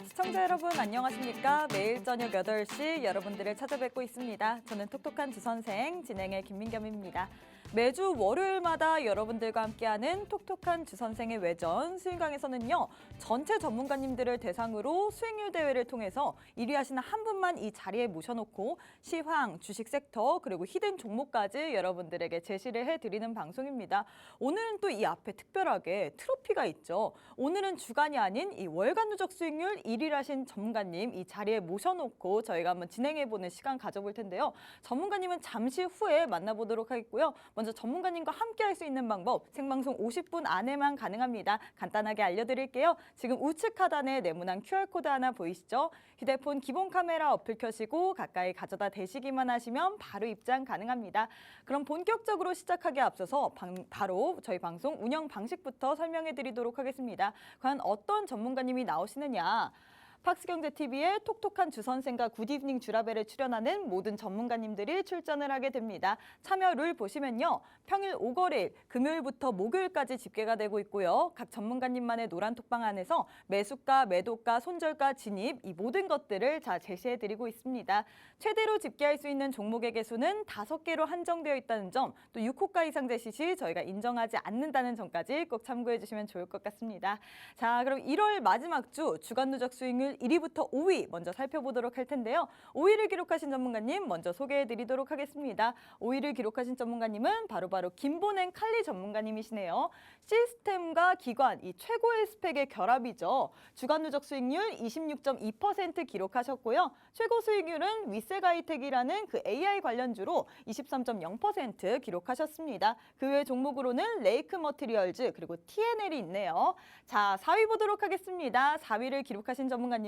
시청자 여러분 안녕하십니까? 매일 저녁 8시 여러분들을 찾아뵙고 있습니다. 저는 똑똑한 주선생 진행의 김민겸입니다. 매주 월요일마다 여러분들과 함께하는 똑똑한 주선생의 외전 수익강에서는요. 전체 전문가님들을 대상으로 수익률 대회를 통해서 1위 하시는 한 분만 이 자리에 모셔놓고 시황, 주식 섹터 그리고 히든 종목까지 여러분들에게 제시를 해드리는 방송입니다. 오늘은 또 이 앞에 특별하게 트로피가 있죠. 오늘은 주간이 아닌 이 월간 누적 수익률 1위 하신 전문가님 이 자리에 모셔놓고 저희가 한번 진행해보는 시간 가져볼 텐데요. 전문가님은 잠시 후에 만나보도록 하겠고요. 먼저 전문가님과 함께 할 수 있는 방법 생방송 50분 안에만 가능합니다. 간단하게 알려드릴게요. 지금 우측 하단에 네모난 QR코드 하나 보이시죠? 휴대폰 기본 카메라 어플 켜시고 가까이 가져다 대시기만 하시면 바로 입장 가능합니다. 그럼 본격적으로 시작하기에 앞서서 바로 저희 방송 운영 방식부터 설명해 드리도록 하겠습니다. 과연 어떤 전문가님이 나오시느냐? 팍스경제TV의 똑똑한 주선생과 굿이브닝 주라벨에 출연하는 모든 전문가님들이 출전을 하게 됩니다. 참여 룰 보시면요. 평일 오거래일, 금요일부터 목요일까지 집계가 되고 있고요. 각 전문가님만의 노란 톡방 안에서 매수가, 매도가, 손절가, 진입 이 모든 것들을 다 제시해드리고 있습니다. 최대로 집계할 수 있는 종목의 개수는 5개로 한정되어 있다는 점, 또 6호가 이상 제시 시 저희가 인정하지 않는다는 점까지 꼭 참고해 주시면 좋을 것 같습니다. 자, 그럼 1월 마지막 주 주간 누적 수익률 1위부터 5위 먼저 살펴보도록 할 텐데요. 5위를 기록하신 전문가님 먼저 소개해드리도록 하겠습니다. 5위를 기록하신 전문가님은 바로 김보냉 칼리 전문가님이시네요. 시스템과 기관, 이 최고의 스펙의 결합이죠. 주간 누적 수익률 26.2% 기록하셨고요. 최고 수익률은 위세가이텍이라는 그 AI 관련주로 23.0% 기록하셨습니다. 그 외 종목으로는 레이크 머티리얼즈 그리고 TNL이 있네요. 자, 4위 보도록 하겠습니다. 4위를 기록하신 전문가님은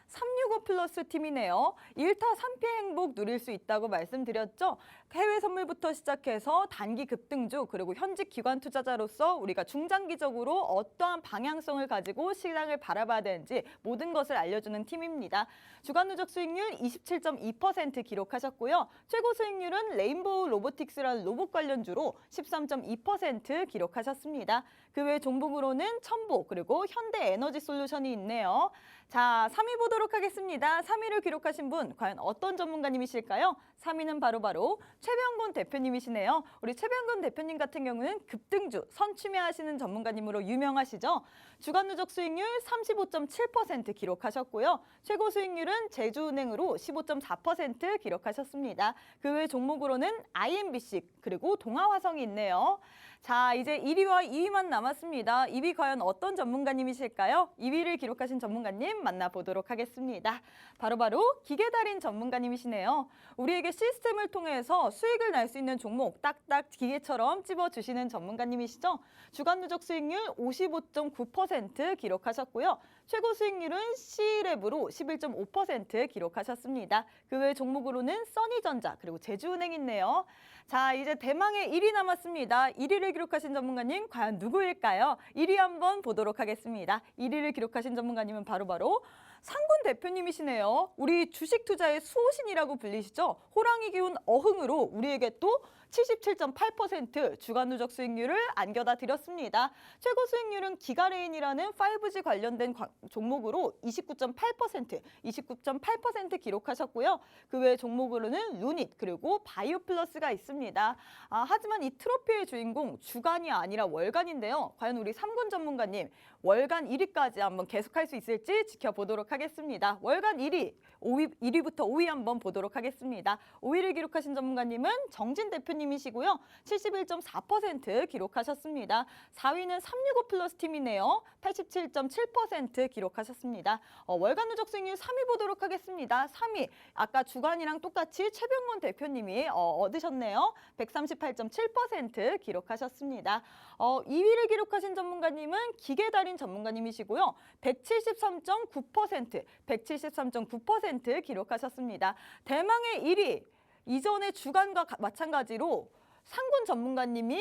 365 플러스 팀이네요. 1타 3피 행복 누릴 수 있다고 말씀드렸죠. 해외 선물부터 시작해서 단기 급등주 그리고 현직 기관 투자자로서 우리가 중장기적으로 어떠한 방향성을 가지고 시장을 바라봐야 되는지 모든 것을 알려주는 팀입니다. 주간 누적 수익률 27.2% 기록하셨고요. 최고 수익률은 레인보우 로보틱스라는 로봇 관련주로 13.2% 기록하셨습니다. 그 외 종목으로는 첨보 그리고 현대에너지솔루션이 있네요. 자, 3위 보도록 하겠습니다. 3위를 기록하신 분 과연 어떤 전문가님이실까요? 3위는 바로 최병곤 대표님이시네요. 우리 최병곤 대표님 같은 경우는 급등주, 선취매하시는 전문가님으로 유명하시죠. 주간 누적 수익률 35.7% 기록하셨고요. 최고 수익률은 제주은행으로 15.4% 기록하셨습니다. 그 외 종목으로는 IMBC 그리고 동아화성이 있네요. 자, 이제 1위와 2위만 남았습니다. 2위 과연 어떤 전문가님이실까요? 2위를 기록하신 전문가님 만나보도록 하겠습니다. 바로 기계달인 전문가님이시네요. 우리에게 시스템을 통해서 수익을 낼 수 있는 종목 딱딱 기계처럼 찝어주시는 전문가님이시죠. 주간 누적 수익률 55.9% 기록하셨고요. 최고 수익률은 C랩으로 11.5% 기록하셨습니다. 그 외 종목으로는 써니전자 그리고 제주은행 있네요. 자, 이제 대망의 1위 남았습니다. 1위를 기록하신 전문가님 과연 누구일까요? 1위 한번 보도록 하겠습니다. 1위를 기록하신 전문가님은 바로 상군 대표님이시네요. 우리 주식 투자의 수호신이라고 불리시죠. 호랑이 기운 어흥으로 우리에게 또 77.8% 주간 누적 수익률을 안겨다 드렸습니다. 최고 수익률은 기가레인이라는 5G 관련된 종목으로 29.8% 기록하셨고요. 그 외 종목으로는 루닛 그리고 바이오플러스가 있습니다. 하지만 이 트로피의 주인공 주간이 아니라 월간인데요. 과연 우리 3군 전문가님 월간 1위까지 한번 계속할 수 있을지 지켜보도록 하겠습니다. 월간 1위, 1위부터 5위 한번 보도록 하겠습니다. 5위를 기록하신 전문가님은 정진 대표님이시고요. 71.4% 기록하셨습니다. 4위는 365 플러스 팀이네요. 87.7% 기록하셨습니다. 월간 누적 수익률 3위 보도록 하겠습니다. 3위, 아까 주간이랑 똑같이 최병곤 대표님이 얻으셨네요. 138.7% 기록하셨습니다. 2위를 기록하신 전문가님은 기계달인 전문가님이시고요. 173.9% 기록하셨습니다. 대망의 1위, 이전의 주간과 마찬가지로 상군 전문가님이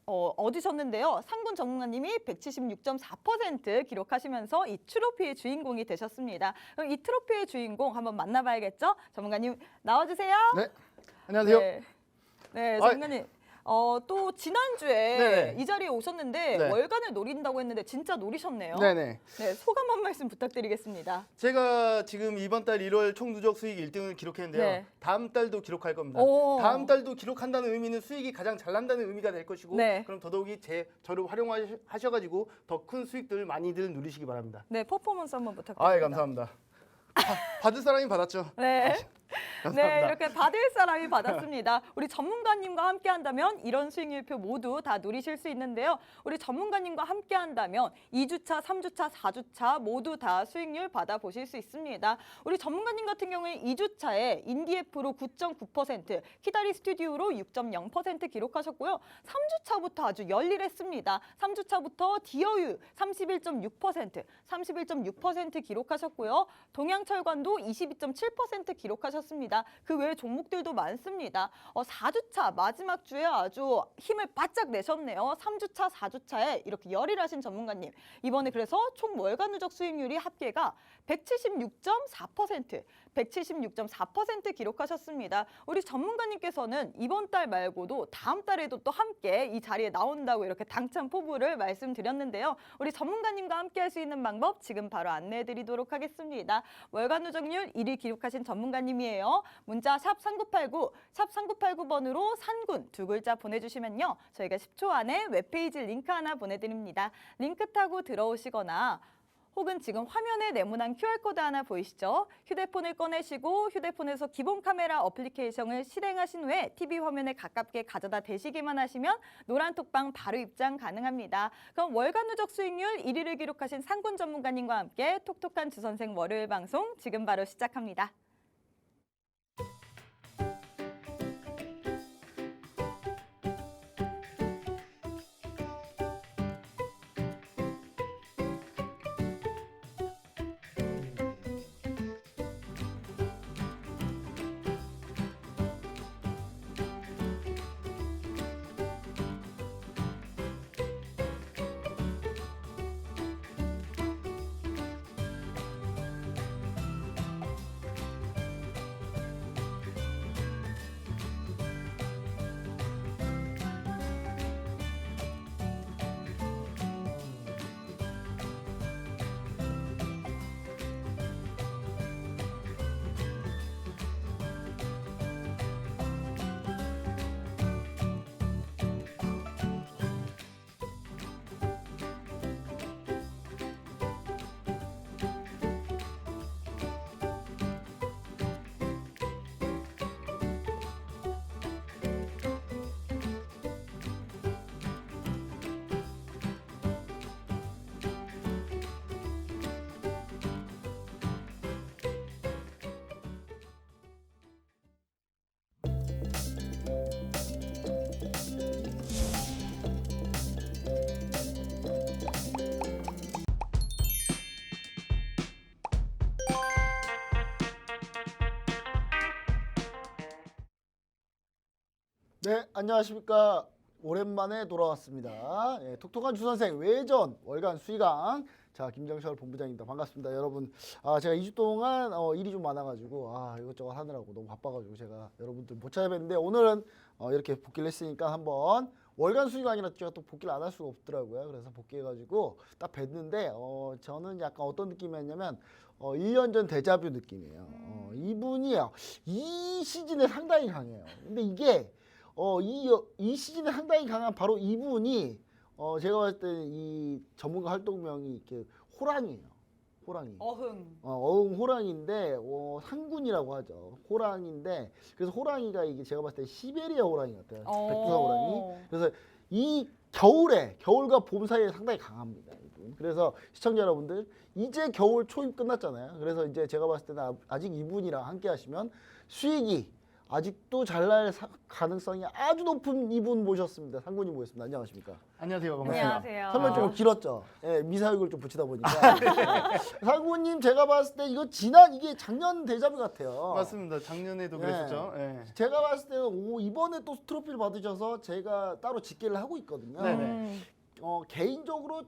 얻으셨는데요. 상군 전문가님이 176.4% 기록하시면서 이 트로피의 주인공이 되셨습니다. 그럼 이 트로피의 주인공 한번 만나봐야겠죠? 전문가님 나와주세요. 네, 안녕하세요. 네, 전문가님. 또 지난주에 네네. 이 자리에 오셨는데 네. 월간을 노린다고 했는데 진짜 노리셨네요. 네네. 네, 소감 한 말씀 부탁드리겠습니다. 제가 지금 이번 달 1월 총 누적 수익 1등을 기록했는데요. 네. 다음 달도 기록할 겁니다. 오. 다음 달도 기록한다는 의미는 수익이 가장 잘 난다는 의미가 될 것이고 네. 그럼 더더욱이 저를 활용하셔가지고 더 큰 수익들을 많이들 누리시기 바랍니다. 네, 퍼포먼스 한번 부탁드립니다. 아, 예, 감사합니다. 받을 사람이 받았죠. 네. 감사합니다. 네, 이렇게 받을 사람이 받았습니다. 우리 전문가님과 함께 한다면 이런 수익률표 모두 다 누리실 수 있는데요. 우리 전문가님과 함께 한다면 2주차, 3주차, 4주차 모두 다 수익률 받아보실 수 있습니다. 우리 전문가님 같은 경우에 2주차에 인디에프로 9.9%, 키다리 스튜디오로 6.0% 기록하셨고요. 3주차부터 아주 열일했습니다. 3주차부터 디어유 31.6%, 31.6% 기록하셨고요. 동양철관도 22.7% 기록하셨습니다. 그 외에 종목들도 많습니다. 4주차 마지막 주에 아주 힘을 바짝 내셨네요. 3주차, 4주차에 이렇게 열일하신 전문가님. 이번에 그래서 총 월간 누적 수익률이 합계가 176.4%, 176.4% 기록하셨습니다. 우리 전문가님께서는 이번 달 말고도 다음 달에도 또 함께 이 자리에 나온다고 이렇게 당찬 포부를 말씀드렸는데요. 우리 전문가님과 함께 할 수 있는 방법 지금 바로 안내해드리도록 하겠습니다. 월간 누적률 1위 기록하신 전문가님이에요. 문자 샵 3989, 샵 3989번으로 산군 두 글자 보내주시면요. 저희가 10초 안에 웹페이지 링크 하나 보내드립니다. 링크 타고 들어오시거나 혹은 지금 화면에 네모난 QR코드 하나 보이시죠? 휴대폰을 꺼내시고 휴대폰에서 기본 카메라 어플리케이션을 실행하신 후에 TV 화면에 가깝게 가져다 대시기만 하시면 노란 톡방 바로 입장 가능합니다. 그럼 월간 누적 수익률 1위를 기록하신 상군 전문가님과 함께 톡톡한 주선생 월요일 방송 지금 바로 시작합니다. 네, 안녕하십니까. 오랜만에 돌아왔습니다. 예, 톡톡한 주선생 외전 월간 수의강. 자, 김정철 본부장입니다. 반갑습니다. 여러분, 제가 2주 동안 일이 좀 많아가지고 이것저것 하느라고 너무 바빠가지고 제가 여러분들 못 찾아뵀는데 오늘은 이렇게 복귀를 했으니까 한번 월간 수의강이라 제가 또 복귀를 안 할 수가 없더라고요. 그래서 복귀해가지고 딱 뵀는데 저는 약간 어떤 느낌이었냐면 1년 전 데자뷰 느낌이에요. 이분이 이 시즌에 상당히 강해요. 근데 이게 이 시즌에 상당히 강한 바로 이분이 제가 봤을 때 이 전문가 활동명이 이렇게 호랑이에요. 호랑이. 어흥 호랑이인데 상군이라고 하죠. 호랑이인데 그래서 호랑이가 이게 제가 봤을 때 시베리아 호랑이 같아요. 백두산 호랑이. 그래서 이 겨울과 봄 사이에 상당히 강합니다. 이분. 그래서 시청자 여러분들 이제 겨울 초입 끝났잖아요. 그래서 이제 제가 봤을 때는 아직 이분이랑 함께 하시면 수익이 아직도 잘 날 가능성이 아주 높은 이분 모셨습니다. 상군님 모셨습니다. 안녕하십니까? 안녕하세요. 반갑습니다. 안녕하세요. 설명 좀 길었죠? 예, 미사역을 좀 붙이다 보니까. 상군님 제가 봤을 때 이게 작년 데자뷰 같아요. 맞습니다. 작년에도 그랬었죠. 예. 제가 봤을 때는 이번에 또 트로피를 받으셔서 제가 따로 집계를 하고 있거든요. 네네. 개인적으로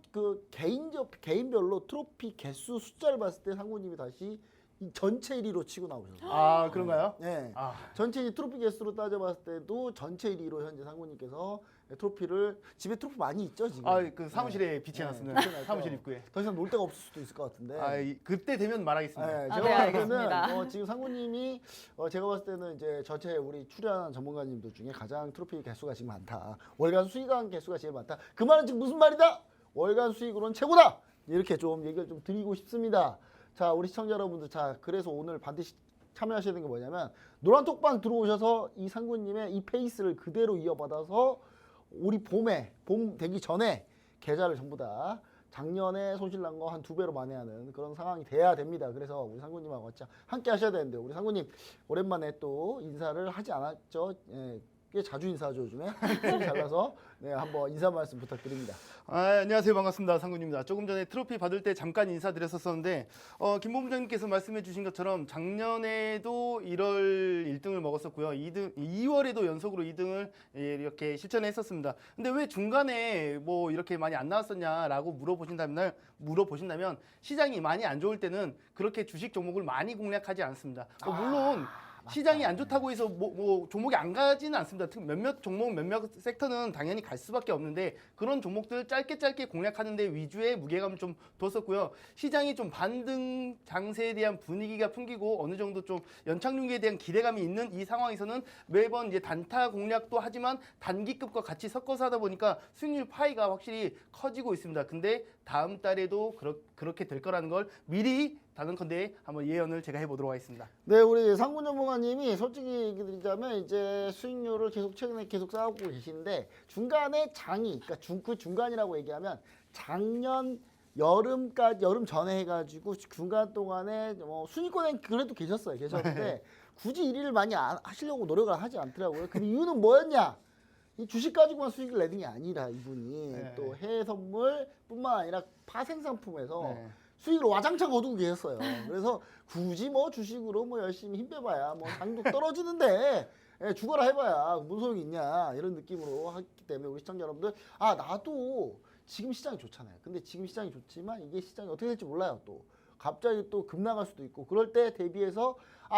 개인별로 트로피 개수 숫자를 봤을 때 상군님이 다시 이 전체 1위로 치고 나오셨어요. 아 그런가요? 네. 아, 전체 이 트로피 개수로 따져봤을 때도 전체 1위로 현재 상구님께서 트로피를 집에 트로피 많이 있죠 지금. 그 사무실에 비치해놨습니다. 네. 사무실 입구에. 더 이상 놀 데가 없을 수도 있을 것 같은데. 그때 되면 말하겠습니다. 네, 아, 제가 네, 봤을 때는 알겠습니다. 지금 상구님이 제가 봤을 때는 이제 전체 우리 출연한 전문가님들 중에 가장 트로피 개수가 지금 많다. 월간 수익왕 개수가 제일 많다. 그 말은 지금 무슨 말이다? 월간 수익으로는 최고다. 이렇게 좀 얘기를 좀 드리고 싶습니다. 자, 우리 시청자 여러분들, 자, 그래서 오늘 반드시 참여하셔야 되는 게 뭐냐면 노란톡방 들어오셔서 이 상구님의 이 페이스를 그대로 이어받아서 우리 봄 되기 전에 계좌를 전부 다 작년에 손실난 거 한 2배로 만회하는 그런 상황이 돼야 됩니다. 그래서 우리 상구님하고 같이 함께 하셔야 되는데 우리 상구님 오랜만에 또 인사를 하지 않았죠? 예, 꽤 자주 인사하죠 요즘에. 잘 나서 네, 한번 인사 말씀 부탁드립니다. 안녕하세요. 반갑습니다. 상군입니다. 조금 전에 트로피 받을 때 잠깐 인사드렸었는데 김 본부장님께서 말씀해 주신 것처럼 작년에도 1월 1등을 먹었었고요. 2월에도 연속으로 2등을 이렇게 실천했었습니다. 근데 왜 중간에 뭐 이렇게 많이 안 나왔었냐라고 물어보신다면 시장이 많이 안 좋을 때는 그렇게 주식 종목을 많이 공략하지 않습니다. 물론 시장이 안 좋다고 해서 뭐 종목이 안 가지는 않습니다. 몇몇 종목, 몇몇 섹터는 당연히 갈 수밖에 없는데 그런 종목들 짧게 공략하는데 위주의 무게감을 좀 뒀었고요. 시장이 좀 반등 장세에 대한 분위기가 풍기고 어느 정도 좀 연착륙에 대한 기대감이 있는 이 상황에서는 매번 이제 단타 공략도 하지만 단기급과 같이 섞어서 하다 보니까 수익률 파이가 확실히 커지고 있습니다. 근데 다음 달에도 그렇게 될 거라는 걸 미리 단언컨대 한번 예언을 제가 해보도록 하겠습니다. 네, 우리 상군 전문가님이 솔직히 얘기 드리자면 이제 수익률을 최근에 계속 쌓고 계시는데 중간에 장이, 그러니까 그 중간이라고 얘기하면 작년 여름 전에 해가지고 중간 동안에 순위권에 그래도 계셨는데 굳이 1위를 많이 하시려고 노력을 하지 않더라고요. 그 이유는 뭐였냐? 이 주식 가지고만 수익을 내는 게 아니라 이분이 네. 또 해외 선물뿐만 아니라 파생 상품에서 네. 수익을 와장창 거두고 계셨어요. 그래서 굳이 뭐 주식으로 뭐 열심히 힘 빼봐야 뭐 장도 떨어지는데 죽어라 해봐야 뭔 소용이 있냐 이런 느낌으로 하기 때문에 우리 시청자 여러분들 나도 지금 시장이 좋잖아요. 근데 지금 시장이 좋지만 이게 시장이 어떻게 될지 몰라요. 또 갑자기 또 급 나갈 수도 있고 그럴 때 대비해서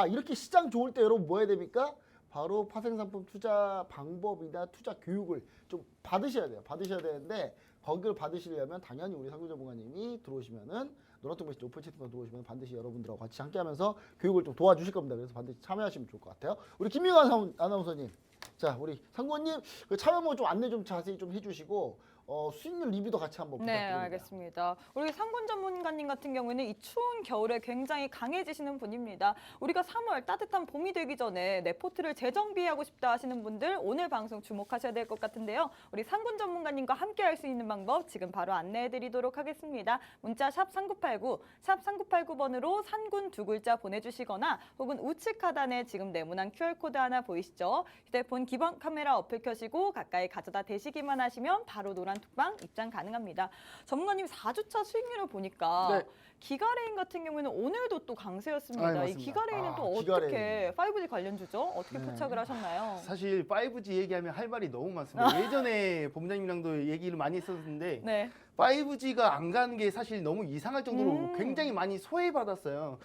이렇게 시장 좋을 때 여러분 뭐 해야 됩니까? 바로 파생상품 투자 방법이나 투자 교육을 좀 받으셔야 돼요. 받으셔야 되는데 거기를 받으시려면 당연히 우리 상구 전문가님이 들어오시면은 노란통 메시지 오픈 채팅방 들어오시면 반드시 여러분들하고 같이 함께하면서 교육을 좀 도와주실 겁니다. 그래서 반드시 참여하시면 좋을 것 같아요. 우리 김민관 아나운서님, 자 우리 상구님 그 참여문 좀 안내 좀 자세히 좀 해주시고 수익률 리뷰도 같이 한번 네, 부탁드립니다. 알겠습니다. 우리 상군 전문가님 같은 경우에는 이 추운 겨울에 굉장히 강해지시는 분입니다. 우리가 3월 따뜻한 봄이 되기 전에 내 포트를 재정비하고 싶다 하시는 분들 오늘 방송 주목하셔야 될 것 같은데요. 우리 상군 전문가님과 함께 할 수 있는 방법 지금 바로 안내해 드리도록 하겠습니다. 문자 샵 3989, 샵 3989번으로 상군 두 글자 보내주시거나 혹은 우측 하단에 지금 네모난 QR코드 하나 보이시죠? 휴대폰 기본 카메라 어플 켜시고 가까이 가져다 대시기만 하시면 바로 노란 톡방 입장 가능합니다. 전문가님 4주차 수익률을 보니까 네. 기가레인 같은 경우에는 오늘도 또 강세였습니다. 아, 이 맞습니다. 기가레인은 또 기가레인. 어떻게 5G 관련주죠? 어떻게 네. 포착을 하셨나요? 사실 5G 얘기하면 할 말이 너무 많습니다. 예전에 본부장님이랑도 얘기를 많이 했었는데 네. 5G가 안 가는 게 사실 너무 이상할 정도로 굉장히 많이 소외받았어요.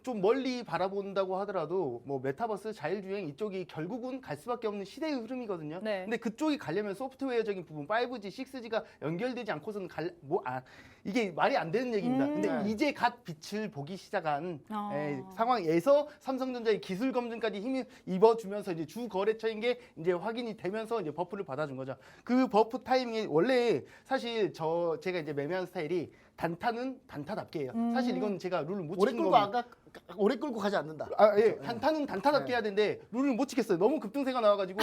좀 멀리 바라본다고 하더라도 뭐 메타버스, 자율주행 이쪽이 결국은 갈 수밖에 없는 시대의 흐름이거든요. 네. 근데 그쪽이 가려면 소프트웨어적인 부분 5G, 6G가 연결되지 않고서는 이게 말이 안 되는 얘기입니다. 근데 네. 이제 갓 빛을 보기 시작한 아. 상황에서 삼성전자의 기술 검증까지 힘을 입어주면서 이제 주 거래처인 게 이제 확인이 되면서 이제 버프를 받아준 거죠. 그 버프 타이밍이 원래 사실 제가 이제 매매하는 스타일이 단타는 단타답게 해요. 사실 이건 제가 룰을 못 오래 지킨 끌고 겁니다. 오래 끌고 가지 않는다. 예. 단타는 단타답게 네. 해야 되는데 룰을 못 지켰어요. 너무 급등세가 나와가지고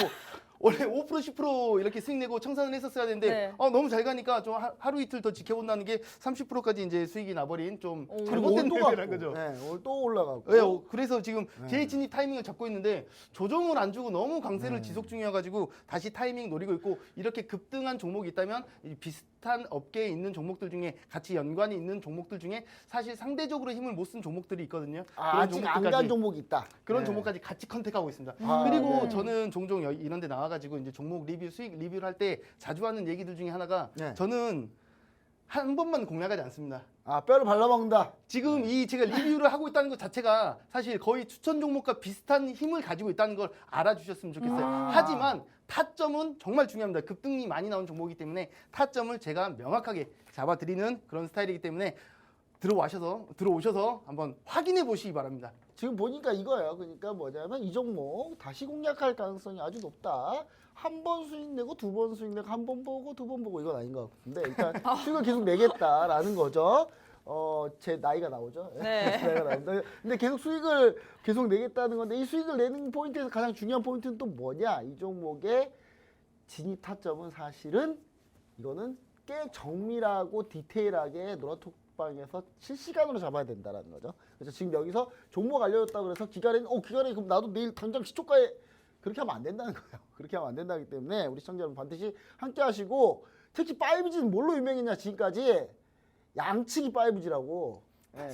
원래 5% 10% 이렇게 수익 내고 청산을 했었어야 되는데 네. 너무 잘 가니까 좀 하루 이틀 더 지켜본다는 게 30%까지 이제 수익이 나버린 좀 오. 잘못된 또 매매라는 갔고, 거죠. 네, 오늘 또 올라가고. 예, 그래서 지금 네. 재진입 타이밍을 잡고 있는데 조정을 안 주고 너무 강세를 네. 지속 중이어가지고 다시 타이밍 노리고 있고 이렇게 급등한 종목이 있다면 이 비슷한 업계에 있는 종목들 중에 같이 연관이 있는 종목들 중에 사실 상대적으로 힘을 못 쓴 종목들이 있거든요. 아직 안 간 종목이 있다. 그런 네. 종목까지 같이 컨택하고 있습니다. 아, 그리고 네. 저는 종종 이런 데 나와가지고 이제 종목 리뷰, 수익 리뷰를 할 때 자주 하는 얘기들 중에 하나가 네. 저는 한 번만 공략하지 않습니다. 아, 뼈를 발라먹는다. 지금 이 제가 리뷰를 하고 있다는 것 자체가 사실 거의 추천 종목과 비슷한 힘을 가지고 있다는 걸 알아주셨으면 좋겠어요. 하지만 타점은 정말 중요합니다. 급등이 많이 나온 종목이기 때문에 타점을 제가 명확하게 잡아드리는 그런 스타일이기 때문에 들어오셔서 한번 확인해 보시기 바랍니다. 지금 보니까 이거예요. 그러니까 뭐냐면 이 종목 다시 공략할 가능성이 아주 높다. 한 번 수익 내고 두 번 수익 내고 한 번 보고 두 번 보고 이건 아닌 것 같은데 일단 수익을 계속 내겠다라는 거죠. 제 나이가 나오죠. 네. 제 나이가 나온다. 근데 계속 수익을 계속 내겠다는 건데 이 수익을 내는 포인트에서 가장 중요한 포인트는 또 뭐냐? 이 종목의 진입 타점은 사실은 이거는 꽤 정밀하고 디테일하게 노라톡방에서 실시간으로 잡아야 된다라는 거죠. 그래서 지금 여기서 종목 알려줬다고 그래서 기가린 그럼 나도 내일 당장 시초가에 그렇게 하면 안 된다는 거예요. 그렇게 하면 안 된다기 때문에 우리 시청자 여러분 반드시 함께 하시고 특히 5G는 뭘로 유명했냐 지금까지 양치기 5G라고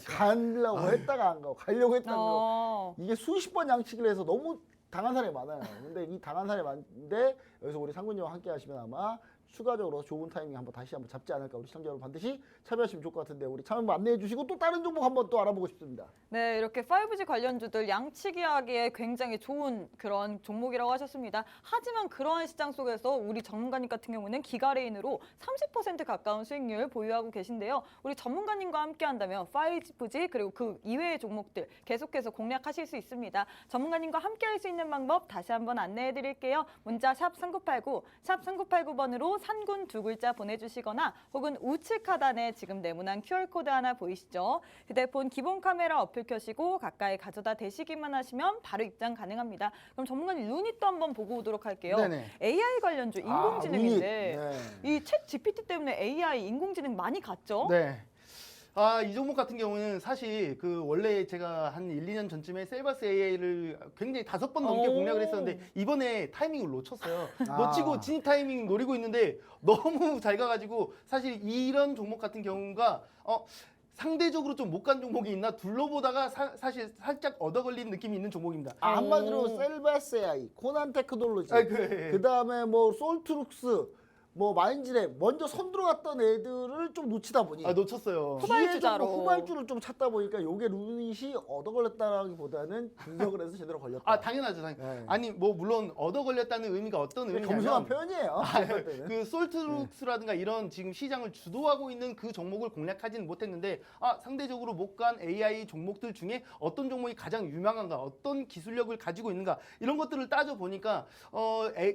가려고 했다가 안 가고 가려고 했다가 안 가고 이게 수십 번 양치기를 해서 너무 당한 사람이 많아요. 근데 이 당한 사람이 많은데 여기서 우리 상군님과 함께 하시면 아마 추가적으로 좋은 타이밍 다시 한번 잡지 않을까 우리 시청자 여러분 반드시 참여하시면 좋을 것 같은데 우리 참여 안내해 주시고 또 다른 종목 한번 또 알아보고 싶습니다. 네, 이렇게 5G 관련주들 양치기 하기에 굉장히 좋은 그런 종목이라고 하셨습니다. 하지만 그러한 시장 속에서 우리 전문가님 같은 경우는 기가레인으로 30% 가까운 수익률 보유하고 계신데요. 우리 전문가님과 함께 한다면 5G 그리고 그 이외의 종목들 계속해서 공략하실 수 있습니다. 전문가님과 함께 할 수 있는 방법 다시 한번 안내해 드릴게요. 문자 샵 3989, 샵 3989번으로 산군 두 글자 보내주시거나 혹은 우측 하단에 지금 네모난 QR코드 하나 보이시죠? 휴대폰 기본 카메라 어플 켜시고 가까이 가져다 대시기만 하시면 바로 입장 가능합니다. 그럼 전문가님 루닛도 한번 보고 오도록 할게요. 네네. AI 관련주 인공지능인데 네. 이 챗 GPT 때문에 AI 인공지능 많이 갔죠? 네. 이 종목 같은 경우는 사실 원래 제가 한 1, 2년 전쯤에 셀바스 AI를 굉장히 5번 넘게 오. 공략을 했었는데 이번에 타이밍을 놓쳤어요. 아. 놓치고 진입 타이밍 노리고 있는데 너무 잘 가가지고 사실 이런 종목 같은 경우가 상대적으로 좀 못 간 종목이 있나 둘러보다가 사실 살짝 얻어 걸린 느낌이 있는 종목입니다. 한마디로 셀바스 AI, 코난 테크놀로지, 예. 그다음에 뭐 솔트룩스, 뭐 마인지랩 먼저 손 들어갔던 애들을 좀 놓치다 보니 놓쳤어요. 후발주자로. 후발주를 좀 찾다 보니까 요게 루닛이 얻어 걸렸다라기보다는 분석을 해서 제대로 걸렸다. 당연하죠. 네. 아니 뭐 물론 얻어 걸렸다는 의미가 어떤 겸손한 의미냐면 표현이에요. 그 솔트룩스라든가 이런 지금 시장을 주도하고 있는 그 종목을 공략하지는 못했는데 상대적으로 못 간 AI 종목들 중에 어떤 종목이 가장 유명한가, 어떤 기술력을 가지고 있는가 이런 것들을 따져 보니까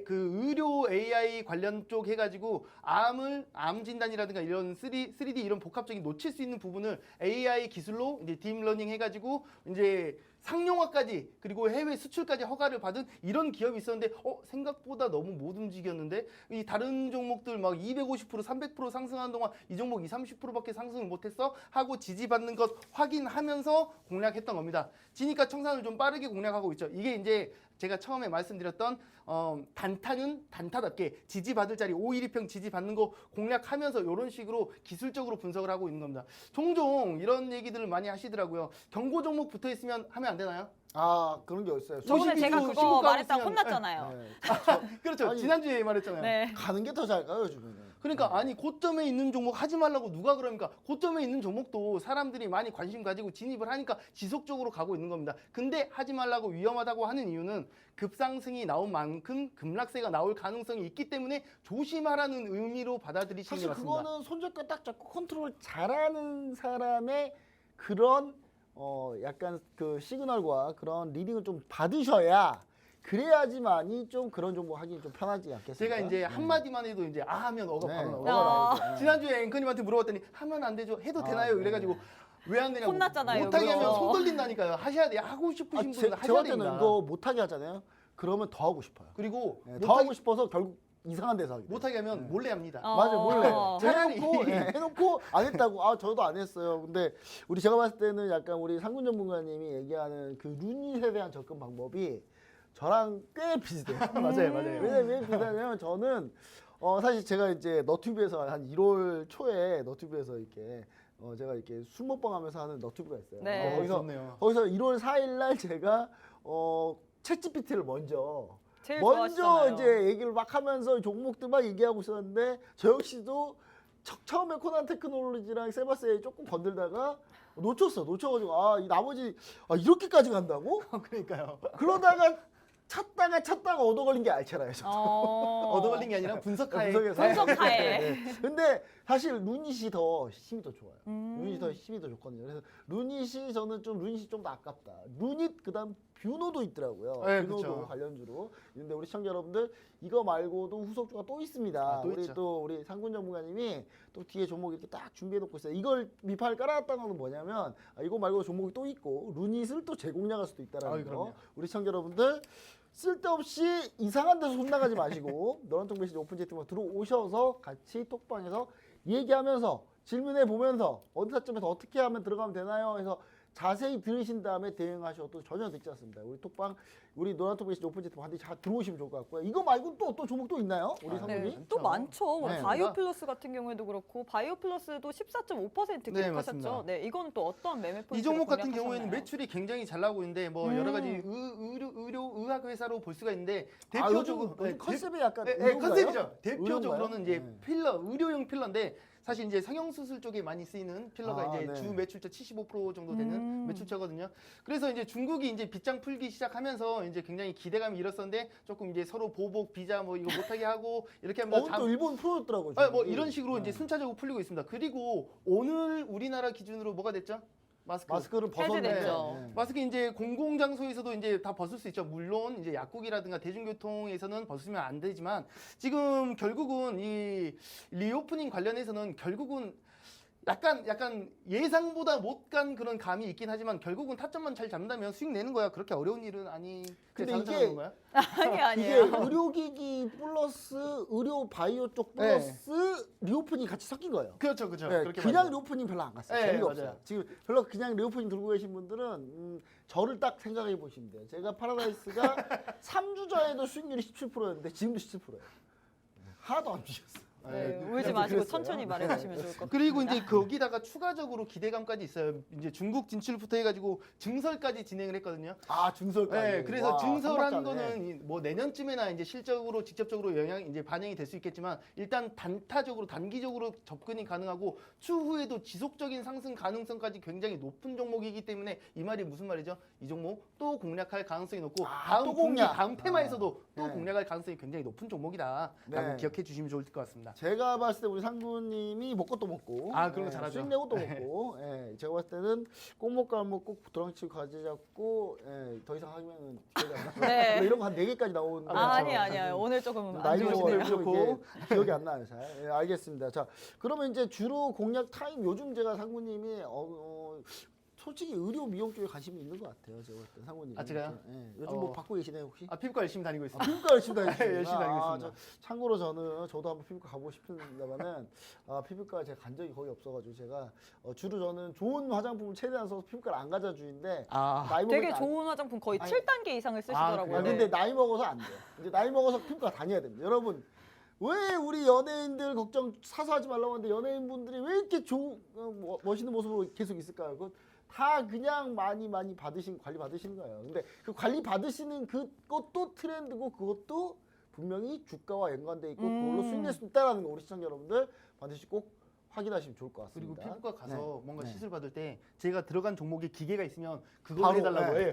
그 의료 AI 관련 쪽 해가지고 암 진단이라든가 이런 3D 이런 복합적인 놓칠 수 있는 부분을 AI 기술로 이제 딥러닝 해가지고 이제 상용화까지 그리고 해외 수출까지 허가를 받은 이런 기업이 있었는데 생각보다 너무 못 움직였는데 이 다른 종목들 막 250% 300% 상승하는 동안 이 종목 30%밖에 상승을 못했어 하고 지지받는 것 확인하면서 공략했던 겁니다. 지니까 청산을 좀 빠르게 공략하고 있죠. 이게 이제 제가 처음에 말씀드렸던 단타는 단타답게 지지받을 자리 512평 지지받는 거 공략하면서 이런 식으로 기술적으로 분석을 하고 있는 겁니다. 종종 이런 얘기들을 많이 하시더라고요. 경고 종목 붙어 있으면 하면 안 되나요? 그런 게 있어요. 저번에 52주 제가 그거 신고가 말했다가 있으면- 혼났잖아요. 네. 그렇죠. 아니, 지난주에 말했잖아요. 네. 가는 게 더 잘 가요 요즘에는. 그러니까 아니 고점에 있는 종목 하지 말라고 누가 그러니까 고점에 있는 종목도 사람들이 많이 관심 가지고 진입을 하니까 지속적으로 가고 있는 겁니다. 근데 하지 말라고 위험하다고 하는 이유는 급상승이 나온 만큼 급락세가 나올 가능성이 있기 때문에 조심하라는 의미로 받아들이시는 게 사실 맞습니다. 그거는 손잡고 딱 잡고 컨트롤 잘하는 사람의 그런 약간 그 시그널과 그런 리딩을 좀 받으셔야 그래야지만이 좀 그런 종목 하기 좀 편하지 않겠습니까? 제가 이제 한마디만 해도 이제 하면 어가 네. 바로 어. 나와요. 지난주에 앵커님한테 물어봤더니 하면 안 되죠. 해도 되나요? 네. 이래가지고 왜 안 되냐고. 혼났잖아요, 못하게 하면 그래서. 손 떨린다니까요. 하셔야 돼요. 하고 싶으신 분은 제가 하셔야 할 때는 됩니다. 이거 못하게 하잖아요. 그러면 더 하고 싶어요. 그리고 네, 더 못하게, 하고 싶어서 결국 이상한 데서 하게 돼요. 못하게 하면 몰래 합니다. 맞아요, 몰래. 차라리. 해놓고 안 했다고. 저도 안 했어요. 근데 제가 봤을 때는 약간 우리 상군 전문가님이 얘기하는 그 루닛에 대한 접근 방법이 저랑 꽤 비슷해요. 맞아요. 왜냐면 비슷하냐면 저는 사실 제가 이제 너튜브에서 한 1월 초에 너튜브에서 이렇게 제가 이렇게 술 먹방하면서 하는 너튜브가 있어요. 네. 좋네요. 거기서 1월 4일 날 제가 챗GPT를 먼저 제일 먼저 좋아하시잖아요. 이제 얘기를 막 하면서 종목들 막 얘기하고 있었는데 저 역시도 처음에 코난 테크놀로지랑 세바스에 조금 건들다가 놓쳐가지고 이 나머지 이렇게까지 간다고? 그러니까요. 그러다가 찾다가 얻어 걸린 게 알체라요. 얻어 걸린 게 아니라 분석하에. 분석하에. 네. 근데 사실 루닛이 더 힘이 더 좋아요. 음. 루닛이 더 힘이 더 좋거든요. 그래서 루닛이 좀 더 아깝다. 루닛 그다음 뷰노도 있더라고요. 네, 뷰노도 그쵸. 관련주로. 근데 우리 시청자 여러분들 이거 말고도 후속주가 또 있습니다. 또 있죠. 우리 상군 전문가님이 또 뒤에 종목 이렇게 딱 준비해 놓고 있어요. 이걸 밑판을 깔아놨다는 건 뭐냐면 이거 말고 종목이 또 있고 루닛을 또 재공략할 수도 있다라는 거. 그럼요. 우리 시청자 여러분들 쓸데없이 이상한 데서 손 나가지 마시고 노란통 메시지 오픈 채팅방 들어오셔서 같이 톡방에서 얘기하면서 질문해 보면서 어느 타점에서 어떻게 하면 들어가면 되나요? 해서 자세히 들으신 다음에 대응하셔도 전혀 늦지 않습니다. 우리 톡방 우리 노란통 메시지 오픈 채팅방 반드시 들어오시면 좋을 것 같고요. 이거 말고 또 종목 또 있나요? 우리 아, 상군이? 네, 많죠. 또 많죠. 네. 바이오 플러스 같은 경우에도 그렇고 바이오 플러스도 14.5% 네, 기록하셨죠. 맞습니다. 네, 이건 또 어떤 매매 포인트 이 종목 같은 경우에는 매출이 굉장히 잘 나오고 있는데 뭐 여러 가지 의학 회사로 볼 수가 있는데 대표적으로 요즘 컨셉이 약간 컨셉이죠. 대표적으로는 이제 네. 필러, 의료용 필러인데 사실 이제 성형수술 쪽에 많이 쓰이는 필러가 아, 이제 네. 주 매출처 75% 정도 되는 매출처거든요. 그래서 이제 중국이 이제 빗장 풀기 시작하면서 이제 굉장히 기대감이 일었었는데 조금 이제 서로 보복 비자 뭐 이거 못하게 하고 이렇게 하면 또 일본 풀어줬더라고요. 뭐 이런 식으로 네. 이제 순차적으로 풀리고 있습니다. 그리고 오늘 우리나라 기준으로 뭐가 됐죠? 마스크를 해제됐죠. 벗었네. 마스크 이제 공공 장소에서도 이제 다 벗을 수 있죠. 물론 이제 약국이라든가 대중교통에서는 벗으면 안 되지만 지금 결국은 이 리오프닝 관련해서는 결국은 약간 예상보다 못 간 그런 감이 있긴 하지만 결국은 타점만 잘 잡는다면 수익 내는 거야. 그렇게 어려운 일은 아니. 근데 이게 자는 거야? 아니 이게 아니에요. 의료기기 플러스 의료 바이오 쪽 플러스 리오프닝 같이 섞인 거예요. 그렇죠. 네, 그렇게 그냥 맞아요. 리오프닝 별로 안 갔어요. 네, 재미가 없어요. 맞아요. 지금 별로 그냥 리오프닝 들고 계신 분들은 저를 딱 생각해 보시면 돼요. 제가 파라다이스가 3주 전에도 수익률이 17%였는데 지금도 17%예요. 하나도 안 주셨어요. 네, 네, 울지 마시고 그랬어요. 천천히 말해주시면 좋을 것 같아요. 그리고 이제 거기다가 추가적으로 기대감까지 있어요. 이제 중국 진출부터 해가지고 증설까지 진행을 했거든요. 증설까지. 네, 그래서 와, 증설한 한 박자네. 거는 뭐 내년쯤에나 이제 실적으로 직접적으로 이제 반영이 될 수 있겠지만 일단 단기적으로 접근이 가능하고 추후에도 지속적인 상승 가능성까지 굉장히 높은 종목이기 때문에 이 말이 무슨 말이죠? 이 종목 또 공략할 가능성이 높고 다음 또 분기, 공략. 다음 테마에서도 또 네. 공략할 가능성이 굉장히 높은 종목이다라고 네. 기억해 주시면 좋을 것 같습니다. 제가 봤을 때 우리 상구님이 먹고 또 먹고 그런 거 잘하죠. 수익 내고 또 먹고 제가 봤을 때는 꼭 먹고 안 먹고 도랑치고 가지 잡고 더 이상 하면 기억이 안 나요. 네. 이런 거 한 4개까지 나오는 아니에요. 오늘 조금 안 나이 좋으시네요. 먹어가지고 기억이 안 나요. 잘. 알겠습니다. 자, 그러면 이제 주로 공략 타임 요즘 제가 상구님이 솔직히 의료 미용 쪽에 관심이 있는 것 같아요. 제가 볼 때 상구님. 제가요? 요즘 뭐 받고 계시나요 혹시? 피부과 열심히 다니고 있습니다. 피부과 열심히 다니시는구나. 열심히 다니고 있습니다. 참고로 저도 한번 피부과 가보고 싶은데만은 피부과 제가 간 적이 거의 없어가지고 제가 주로 저는 좋은 화장품을 최대한 써서 피부과를 안 가자 주의인데 나이 되게 먹으니까 좋은 화장품 거의 아니, 7단계 이상을 쓰시더라고요. 그래요? 근데 나이 먹어서 안 돼요. 이제 나이 먹어서 피부과 다녀야 됩니다. 여러분 왜 우리 연예인들 걱정 사서 하지 말라고 하는데 연예인분들이 왜 이렇게 멋있는 모습으로 계속 있을까요? 그거 다 그냥 많이 관리 받으시는 거예요. 근데 그 관리 받으시는 그것도 트렌드고 그것도 분명히 주가와 연관돼 있고 그걸로 수익 낼 수 있다라는 거 우리 시청자 여러분들 반드시 꼭 확인하시면 좋을 것 그리고 같습니다. 피부과 가서 네. 뭔가 네. 시술 받을 때 제가 들어간 종목에 기계가 있으면 그거 바로, 해달라고 네. 해.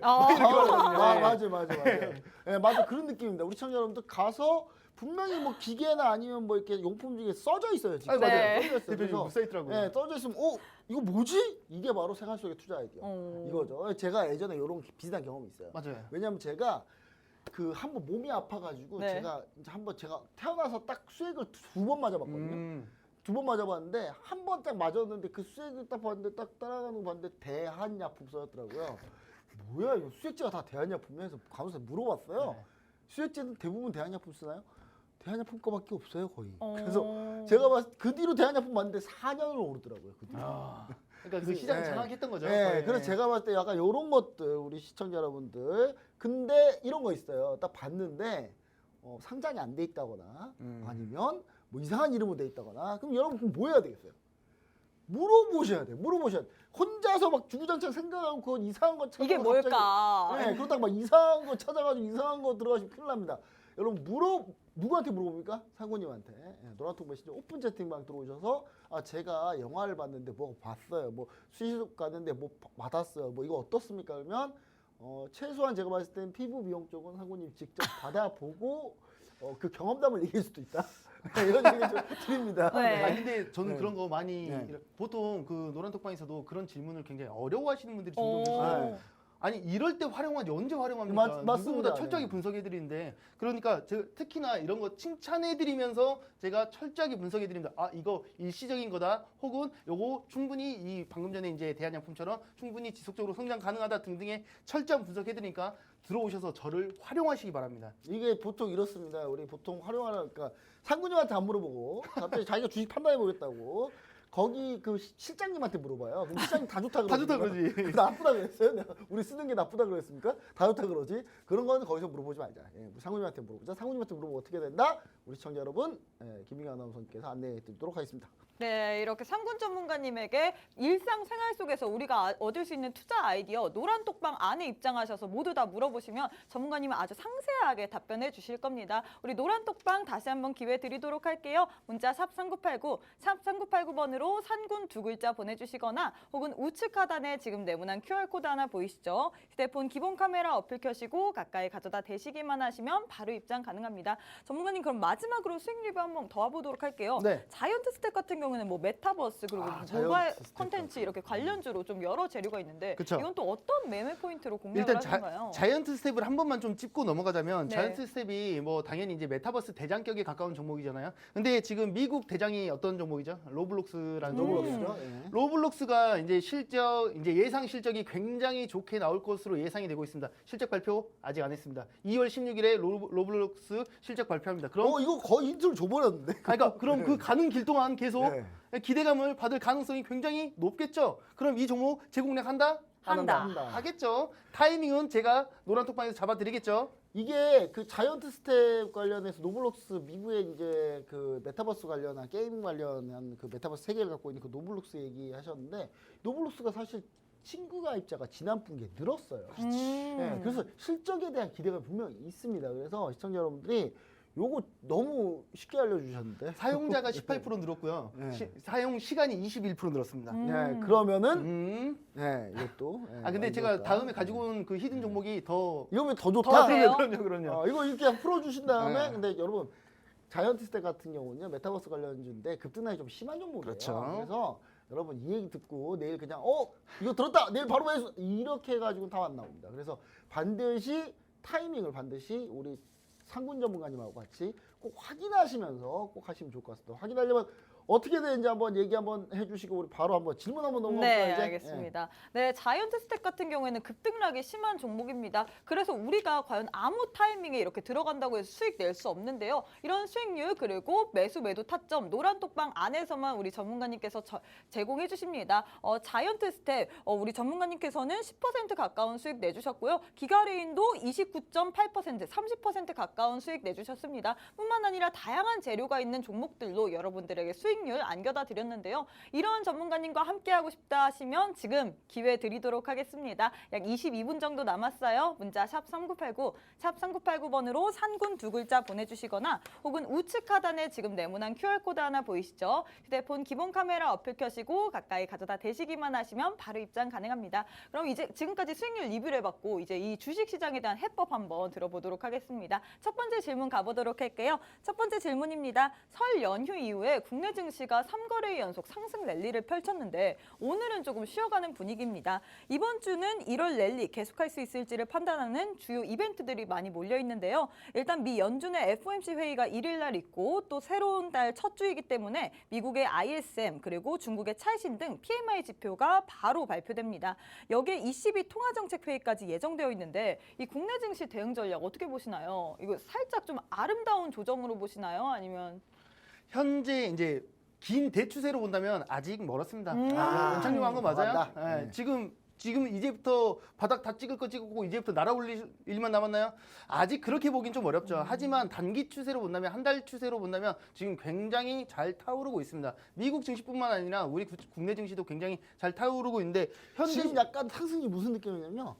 맞아요. 네, 맞아 그런 느낌입니다. 우리 시청자 여러분들 가서 분명히 뭐 기계나 아니면 뭐 이렇게 용품 중에 써져 있어요. 지금. 맞아요. 네. 써져 있어요. 대표님 그래서 못 써있더라고요. 네, 써져 있으면 이거 뭐지? 이게 바로 생활 속의 투자 아이디어 이거죠. 제가 예전에 이런 비슷한 경험이 있어요. 맞아요. 왜냐면 제가 한번 몸이 아파가지고 네. 제가 태어나서 딱 수액을 2번 맞아봤거든요. 2번 맞아봤는데 한 번 딱 맞았는데 그 수액을 딱 봤는데 딱 따라가는 거 봤는데 대한약품서였더라고요. 뭐야 이거 수액제가 다 대한약품이야 해서 간호사한테 물어봤어요. 네. 수액제는 대부분 대한약품 쓰나요? 대한약품 거밖에 없어요 거의. 어. 그래서 제가 그 뒤로 대한약품 봤는데 4년을 오르더라고요. 그 뒤로. 그러니까 그 시장 네. 장악했던 거죠. 네, 거의. 그래서 제가 봤을 때 약간 이런 것들 우리 시청자 여러분들 근데 이런 거 있어요. 딱 봤는데 상장이 안 돼 있다거나 아니면 뭐 이상한 이름으로 돼 있다거나 그럼 여러분 그럼 뭐 해야 되겠어요? 물어보셔야 돼. 혼자서 막 주구장창 생각하고 그건 이상한 거 찾아서 이게 뭘까? 네, 그러다가 막 이상한 거 찾아가지고 이상한 거 들어가시면 큰일 납니다. 여러분 누구한테 물어봅니까? 상구님한테. 예, 노란톡 메신저 오픈 채팅방 들어오셔서 제가 영화를 봤는데 뭐 봤어요. 뭐 수시속 갔는데 뭐 받았어요. 뭐 이거 어떻습니까? 그러면 최소한 제가 봤을 땐 피부 미용 쪽은 상구님 직접 받아보고 그 경험담을 얘기할 수도 있다. 이런 얘기 좀 드립니다. 네. 아 근데 저는 네. 그런 거 많이 네. 보통 그 노란톡방에서도 그런 질문을 굉장히 어려워하시는 분들이 오. 종종 계세요. 네. 아니 이럴 때 활용하지 언제 활용합니까? 맞습니다. 누구보다 철저하게 네. 분석해드리는데 그러니까 제가 특히나 이런 거 칭찬해드리면서 제가 철저하게 분석해드립니다. 아 이거 일시적인 거다 혹은 요거 충분히 이 방금 전에 이제 대한약품처럼 충분히 지속적으로 성장 가능하다 등등의 철저한 분석해드리니까 들어오셔서 저를 활용하시기 바랍니다. 이게 보통 이렇습니다. 우리 보통 활용하는 그러니까 상구님한테 안 물어보고 갑자기 자기가 주식 판단해 보겠다고 거기 그 실장님한테 물어봐요. 그럼 실장님 다 좋다 다 그러지. 좋다 그러지. 나쁘다 그랬어요? 내가 우리 쓰는 게 나쁘다 그랬습니까? 다 좋다 그러지. 그런 거는 거기서 물어보지 말자. 예, 우리 상구님한테 물어보자. 상구님한테 물어보면 어떻게 된다? 우리 시청자 여러분, 김민경 아나운서님께서 안내해 드리도록 하겠습니다. 네, 이렇게 상군 전문가님에게 일상생활 속에서 우리가 얻을 수 있는 투자 아이디어 노란톡방 안에 입장하셔서 모두 다 물어보시면 전문가님은 아주 상세하게 답변해 주실 겁니다. 우리 노란톡방 다시 한번 기회 드리도록 할게요. 문자 샵 3989, 샵 3989번으로 산군 두 글자 보내주시거나 혹은 우측 하단에 지금 네모난 QR코드 하나 보이시죠? 휴대폰 기본 카메라 어플 켜시고 가까이 가져다 대시기만 하시면 바로 입장 가능합니다. 전문가님 그럼 마지막으로 수익 리뷰 한번 더 해보도록 할게요. 네. 자이언트 스텝 같은 경우는 뭐 메타버스 그리고 자이언트 모바일 스텝 컨텐츠 이렇게 관련주로 좀 여러 재료가 있는데 그쵸. 이건 또 어떤 매매 포인트로 공략을 일단 하신가요? 자이언트 스텝을 한 번만 좀 짚고 넘어가자면 네. 자이언트 스텝이 뭐 당연히 이제 메타버스 대장격에 가까운 종목이잖아요. 근데 지금 미국 대장이 어떤 종목이죠? 로블록스라는 종목이에요. 로블록스죠? 예. 로블록스가 이제 예상 실적이 굉장히 좋게 나올 것으로 예상이 되고 있습니다. 실적 발표 아직 안 했습니다. 2월 16일에 로블록스 실적 발표합니다. 그럼 이거 거의 힌트를 줘버렸는데. 그러니까 그럼 그 가는 길 동안 계속 네. 기대감을 받을 가능성이 굉장히 높겠죠. 그럼 이 종목 재공략한다? 안 한다. 한다. 하겠죠. 타이밍은 제가 노란톡방에서 잡아드리겠죠. 이게 그 자이언트 스텝 관련해서 노블록스 미국의 이제 그 메타버스 관련한 게임 관련한 그 메타버스 세계를 갖고 있는 그 노블록스 얘기하셨는데 노블록스가 사실 친구 가입자가 지난 분기에 늘었어요. 네, 그래서 실적에 대한 기대가 분명히 있습니다. 그래서 시청자 여러분들이 요거 너무 쉽게 알려주셨는데 사용자가 18% 늘었고요. 네. 사용 시간이 21% 늘었습니다. 네, 그러면은 네, 이것도 아 근데 안 제가 좋았다. 다음에 가지고 온 그 히든 종목이 더 이거면 더 더 좋다. 세요? 그럼요. 이거 이렇게 풀어주신 다음에 네. 근데 여러분 자이언트 스텝 같은 경우는요 메타버스 관련주인데 급등락이 좀 심한 종목이에요. 그렇죠. 그래서 여러분 이 얘기 듣고 내일 그냥 이거 들었다 내일 바로 매수 이렇게 해가지고 다 안 나옵니다. 그래서 반드시 타이밍을 반드시 우리 상군 전문가님하고 같이 꼭 확인하시면서 꼭 하시면 좋을 것 같습니다. 확인하려면 어떻게 되는지 한번 얘기 한번 해주시고 우리 바로 한번 질문 한번 넘어갈까요? 네, 이제? 알겠습니다. 네, 자이언트 스텝 같은 경우에는 급등락이 심한 종목입니다. 그래서 우리가 과연 아무 타이밍에 이렇게 들어간다고 해서 수익 낼 수 없는데요. 이런 수익률 그리고 매도 타점 노란톡방 안에서만 우리 전문가님께서 제공해 주십니다. 자이언트 스텝 우리 전문가님께서는 10% 가까운 수익 내주셨고요. 기가레인도 29.8% 30% 가까운 수익 내주셨습니다. 뿐만 아니라 다양한 재료가 있는 종목들로 여러분들에게 수익률 안겨다 드렸는데요. 이런 전문가님과 함께하고 싶다 하시면 지금 기회 드리도록 하겠습니다. 약 22분 정도 남았어요. 문자 샵 3989, 샵 3989번으로 산군 두 글자 보내주시거나 혹은 우측 하단에 지금 네모난 QR코드 하나 보이시죠? 휴대폰 기본 카메라 어플 켜시고 가까이 가져다 대시기만 하시면 바로 입장 가능합니다. 그럼 이제 지금까지 수익률 리뷰를 해봤고 이제 이 주식시장에 대한 해법 한번 들어보도록 하겠습니다. 첫 번째 질문 가보도록 할게요. 첫 번째 질문입니다. 설 연휴 이후에 국내 증시가 3거래 연속 상승 랠리를 펼쳤는데 오늘은 조금 쉬어가는 분위기입니다. 이번 주는 1월 랠리 계속할 수 있을지를 판단하는 주요 이벤트들이 많이 몰려 있는데요. 일단 미 연준의 FOMC 회의가 1일 날 있고 또 새로운 달 첫 주이기 때문에 미국의 ISM 그리고 중국의 차이신 등 PMI 지표가 바로 발표됩니다. 여기에 ECB 통화정책회의까지 예정되어 있는데 이 국내 증시 대응 전략 어떻게 보시나요? 이거 살짝 좀 아름다운 조정으로 보시나요? 아니면 현재 이제 긴 대추세로 본다면 아직 멀었습니다. 연착륙 한거 맞아요? 맞다. 예, 네. 지금 이제부터 바닥 다 찍을 거 찍고 이제부터 날아올릴 일만 남았나요? 아직 그렇게 보긴 좀 어렵죠. 하지만 단기 추세로 본다면 한 달 추세로 본다면 지금 굉장히 잘 타오르고 있습니다. 미국 증시뿐만 아니라 우리 국내 증시도 굉장히 잘 타오르고 있는데 현재 지금 약간 상승이 무슨 느낌이냐면요.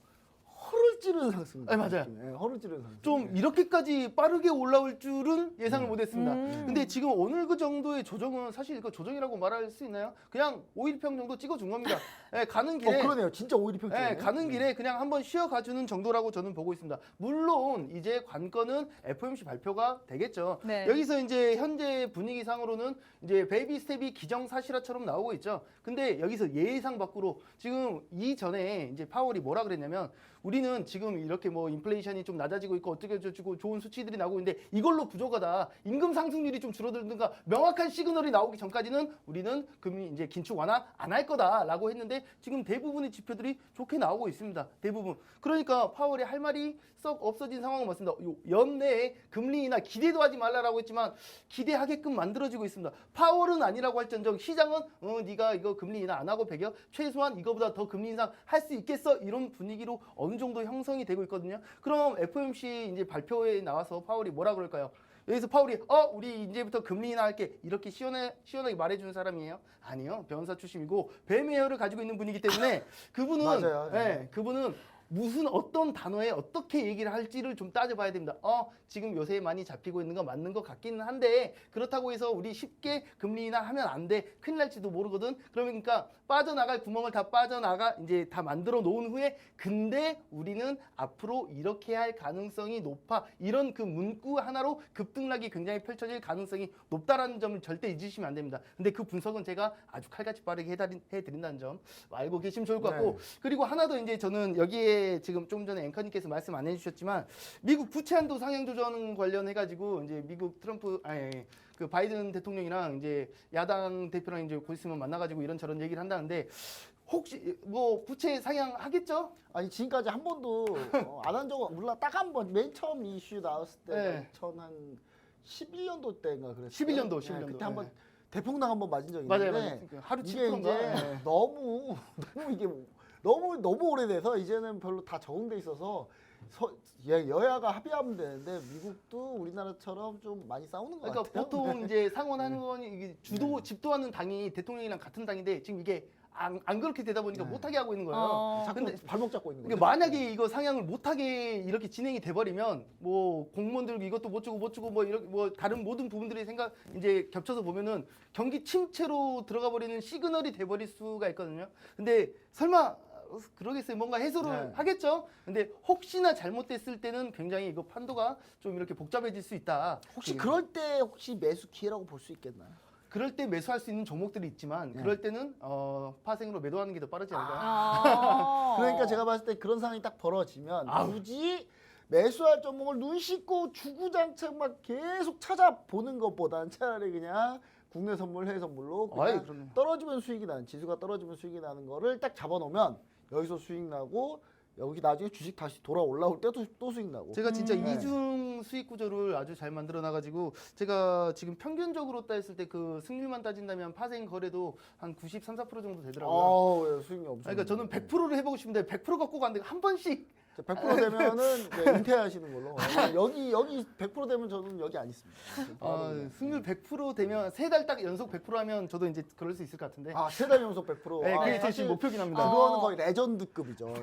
허를 찌르는 상승. 네, 맞아요. 네, 허를 찌르는 상승. 좀 이렇게까지 빠르게 올라올 줄은 예상을 못했습니다. 음. 근데 지금 오늘 그 정도의 조정은 사실 이거 조정이라고 말할 수 있나요? 그냥 5일평 정도 찍어준 겁니다. 예, 가는 길에 그러네요. 진짜 오일이 평 예, 가는 길에 그냥 한번 쉬어가주는 정도라고 저는 보고 있습니다. 물론 이제 관건은 FOMC 발표가 되겠죠. 네. 여기서 이제 현재 분위기상으로는 이제 베이비 스텝이 기정사실화처럼 나오고 있죠. 근데 여기서 예상 밖으로 지금 이전에 이제 파월이 뭐라 그랬냐면 우리는 지금 이렇게 뭐 인플레이션이 좀 낮아지고 있고 어떻게 저쩌고 좋은 수치들이 나오고 있는데 이걸로 부족하다. 임금 상승률이 좀 줄어들든가 명확한 시그널이 나오기 전까지는 우리는 금리 이제 긴축 완화 안 할 거다라고 했는데 지금 대부분의 지표들이 좋게 나오고 있습니다. 대부분. 그러니까 파월이 할 말이 썩 없어진 상황은 맞습니다. 연내에 금리 인하 기대도 하지 말라라고 했지만 기대하게끔 만들어지고 있습니다. 파월은 아니라고 할전정 시장은 네가 이거 금리 인하 안 하고 배겨 최소한 이거보다 더 금리 인상 할 수 있겠어 이런 분위기로 어느 정도 형성이 되고 있거든요. 그럼 FOMC 이제 발표에 나와서 파월이 뭐라 그럴까요? 여기서 파월이 우리 이제부터 금리 인하할게 이렇게 시원하게 말해주는 사람이에요? 아니요. 변호사 출신이고 뱀의 혀를 가지고 있는 분이기 때문에 그분은 맞아요. 예, 그분은 무슨 어떤 단어에 어떻게 얘기를 할지를 좀 따져봐야 됩니다. 지금 요새 많이 잡히고 있는 거 맞는 것 같기는 한데 그렇다고 해서 우리 쉽게 금리 인하하면 안 돼. 큰일 날지도 모르거든. 그러니까 빠져나갈 구멍을 다 이제 다 만들어 놓은 후에 근데 우리는 앞으로 이렇게 할 가능성이 높아. 이런 그 문구 하나로 급등락이 굉장히 펼쳐질 가능성이 높다라는 점을 절대 잊으시면 안 됩니다. 근데 그 분석은 제가 아주 칼같이 빠르게 해드린다는 점 알고 계시면 좋을 것 같고 네. 그리고 하나 더 이제 저는 여기에 지금 좀 전에 앵커님께서 말씀 안 해주셨지만 미국 부채 한도 상향 조정 관련해가지고 이제 미국 그 바이든 대통령이랑 이제 야당 대표랑 이제 곧 있으면 만나가지고 이런저런 얘기를 한다는데 혹시 뭐 부채 상향하겠죠? 아니 지금까지 한 번도 안 한 적은 몰라 딱 한 번 맨 처음 이슈 나왔을 때 네. 2011년도 때인가 그랬어요. 11년도 그때 한번 네. 대풍당 한번 맞은 적이 맞아요, 있는데 맞아요. 하루 이게 7%인가? 이제 너무 이게 너무 오래돼서 이제는 별로 다 적응돼 있어서 여야가 합의하면 되는데 미국도 우리나라처럼 좀 많이 싸우는 것 그러니까 같아요. 보통 이제 상원하는 건 이게 집도하는 당이 대통령이랑 같은 당인데 지금 이게 안 그렇게 되다 보니까 네. 못하게 하고 있는 거예요. 자꾸 근데 발목 잡고 있는 거예요. 그러니까 만약에 이거 상향을 못하게 이렇게 진행이 돼버리면 뭐 공무원들 이것도 못 주고 뭐 이렇게 뭐 다른 모든 부분들이 이제 겹쳐서 보면은 경기 침체로 들어가 버리는 시그널이 돼버릴 수가 있거든요. 근데 설마 그러겠어요. 뭔가 해소를 네. 하겠죠. 근데 혹시나 잘못됐을 때는 굉장히 이거 판도가 좀 이렇게 복잡해질 수 있다. 혹시 그럴 때 혹시 매수 기회라고 볼 수 있겠나요? 그럴 때 매수할 수 있는 종목들이 있지만 네. 그럴 때는 파생으로 매도하는 게 더 빠르지 않을까. 그러니까 제가 봤을 때 그런 상황이 딱 벌어지면 굳이 매수할 종목을 눈 씻고 주구장창 막 계속 찾아보는 것보다는 차라리 그냥 국내 선물, 해외 선물로 그냥 그럼요. 떨어지면 수익이 나는 지수가 떨어지면 수익이 나는 거를 딱 잡아놓으면 여기서 수익 나고 여기 나중에 주식 다시 돌아 올라올 때도 또 수익 나고. 제가 진짜 네. 이중 수익 구조를 아주 잘 만들어 놔가지고 제가 지금 평균적으로 따졌을 때 그 승률만 따진다면 파생 거래도 한 93, 4% 정도 되더라고요. 수익이 엄청. 그러니까 저는 100%를 해보고 싶은데 100%가 꼭 안 되고 한 번씩 100% 되면은 네, 은퇴하시는 걸로. 여기 100% 되면 저는 여기 안 있습니다. 바로 그냥. 승률 100% 되면 세 달 딱 연속 100% 하면 저도 이제 그럴 수 있을 것 같은데. 세달 연속 100%. 네, 그게 제 사실 지금 목표긴 합니다. 그거는 거의 레전드급이죠.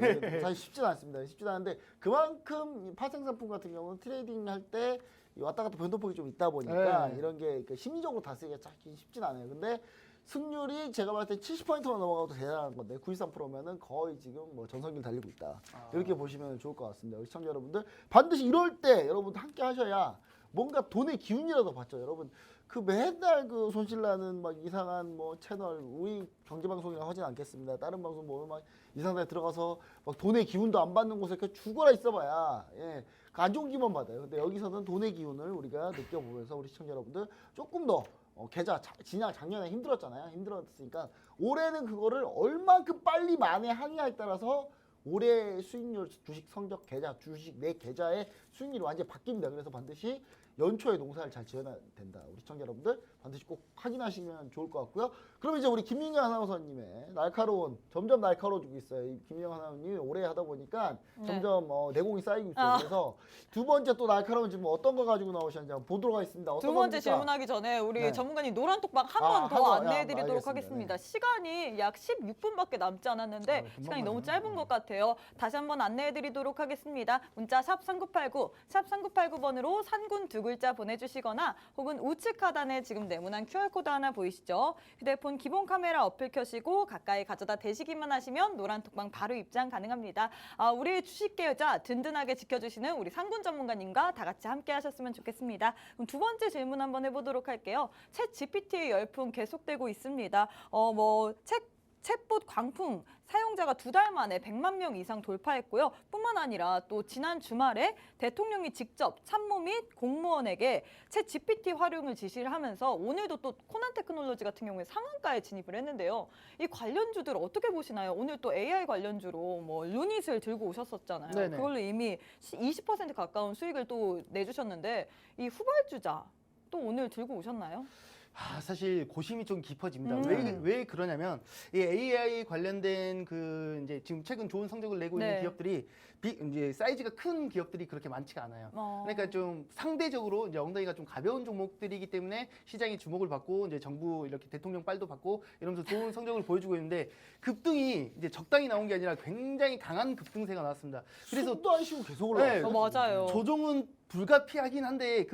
사실 쉽진 않습니다. 쉽진 않은데 그만큼 이 파생 상품 같은 경우는 트레이딩 할 때 왔다 갔다 변동폭이 좀 있다 보니까 네. 이런 게 심리적으로 다스리기가 찾기 쉽진 않아요. 근데 승률이 제가 봤을 때 70%만 넘어가도 대단한 건데 93%면은 거의 지금 뭐 전성기를 달리고 있다. 이렇게 보시면 좋을 것 같습니다. 우리 시청자 여러분들 반드시 이럴 때 여러분들 함께 하셔야 뭔가 돈의 기운이라도 받죠. 여러분 그 맨날 그 손실나는 막 이상한 뭐 채널 우리 경제방송이라 하진 않겠습니다. 다른 방송 보면 막 이상한 데 들어가서 막 돈의 기운도 안 받는 곳에 그 죽어라 있어봐야 안 좋은 기만 받아요. 근데 여기서는 돈의 기운을 우리가 느껴보면서 우리 시청자 여러분들 조금 더 계좌 작년에 힘들었잖아요. 힘들었으니까 올해는 그거를 얼만큼 빨리 만회하느냐에 따라서 올해 수익률 주식 성적 계좌 주식 내 계좌의 수익률이 완전히 바뀝니다. 그래서 반드시 연초에 농사를 잘 지어야 된다. 우리 시청자 여러분들 반드시 꼭 확인하시면 좋을 것 같고요. 그럼 이제 우리 김민경 아나운서님의 점점 날카로워지고 있어요. 이 김민경 아나운서님이 오래 하다 보니까 네. 점점 내공이 쌓이고 있어요. 그래서 두 번째 또 날카로운 질문 어떤 거 가지고 나오셨는지 한번 보도록 하겠습니다. 어떤 두 번째 겁니까? 질문하기 전에 우리 네. 전문가님 노란 톡방 한 아, 번 더 하고, 안내해드리도록 알겠습니다. 하겠습니다. 네. 시간이 약 16분밖에 남지 않았는데 금방 시간이 너무 가네요. 짧은 것 같아요. 다시 한번 안내해드리도록 하겠습니다. 문자 샵 3989, 샵 3989번으로 산군 두 글자 보내주시거나 혹은 우측 하단에 지금 네모난 QR코드 하나 보이시죠? 휴대폰 기본 카메라 어플 켜시고 가까이 가져다 대시기만 하시면 노란 톡방 바로 입장 가능합니다. 우리 주식 계좌 든든하게 지켜주시는 우리 상군 전문가님과 다 같이 함께 하셨으면 좋겠습니다. 그럼 두 번째 질문 한번 해보도록 할게요. 챗 GPT의 열풍 계속되고 있습니다. 챗봇 광풍 사용자가 2달 만에 100만 명 이상 돌파했고요. 뿐만 아니라 또 지난 주말에 대통령이 직접 참모 및 공무원에게 챗 GPT 활용을 지시를 하면서 오늘도 또 코난 테크놀로지 같은 경우에 상한가에 진입을 했는데요. 이 관련주들 어떻게 보시나요? 오늘 또 AI 관련주로 뭐 루닛을 들고 오셨었잖아요. 네네. 그걸로 이미 20% 가까운 수익을 또 내주셨는데 이 후발주자 또 오늘 들고 오셨나요? 사실 고심이 좀 깊어집니다. 왜 그러냐면 이 AI 관련된 그 이제 지금 최근 좋은 성적을 내고 있는 네. 기업들이 이제 사이즈가 큰 기업들이 그렇게 많지가 않아요. 그러니까 좀 상대적으로 이제 엉덩이가 좀 가벼운 종목들이기 때문에 시장이 주목을 받고 이제 정부 이렇게 대통령 빨도 받고 이러면서 좋은 성적을 보여주고 있는데 급등이 이제 적당히 나온 게 아니라 굉장히 강한 급등세가 나왔습니다. 그래서 숨도 안 쉬고 계속 올라가요. 네, 맞아요. 조정은 불가피하긴 한데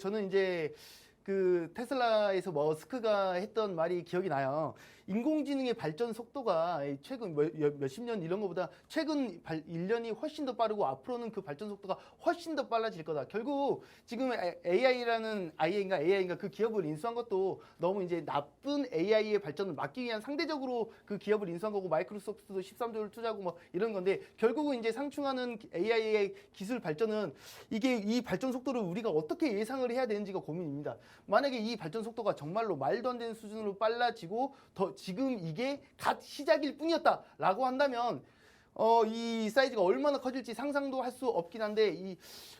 저는 이제 그 테슬라에서 머스크가 했던 말이 기억이 나요. 인공지능의 발전 속도가 최근 몇십 년 이런 것보다 최근 1년이 훨씬 더 빠르고 앞으로는 그 발전 속도가 훨씬 더 빨라질 거다. 결국 지금 AI인가 그 기업을 인수한 것도 너무 이제 나쁜 AI의 발전을 막기 위한 상대적으로 그 기업을 인수한 거고 마이크로소프트도 13조를 투자하고 뭐 이런 건데 결국은 이제 상충하는 AI의 기술 발전은 이 발전 속도를 우리가 어떻게 예상을 해야 되는지가 고민입니다. 만약에 이 발전 속도가 정말로 말도 안 되는 수준으로 빨라지고 지금 이게 갓 시작일 뿐이었다라고 한다면 이 사이즈가 얼마나 커질지 상상도 할 수 없긴 한데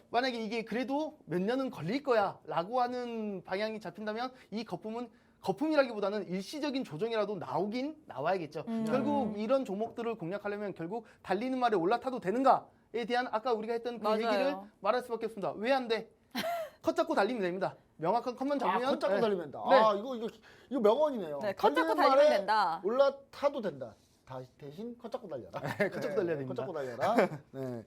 만약에 이게 그래도 몇 년은 걸릴 거야라고 하는 방향이 잡힌다면 이 거품이라기보다는 일시적인 조정이라도 나와야겠죠. 결국 이런 종목들을 공략하려면 결국 달리는 말에 올라타도 되는가에 대한 아까 우리가 했던 그 맞아요. 얘기를 말할 수밖에 없습니다. 왜 안 돼? 컷 잡고 달리면 됩니다. 명확한 컷만 잡으면 컷 잡고 네. 달리면 된다. 네. 이거 명언이네요. 네, 컷 잡고 달리는 달리면 말에 된다. 올라타도 된다. 대신 컷 잡고 달려라. 컷 잡고 달려야 됩니다. 컷 잡고 달려라. 네.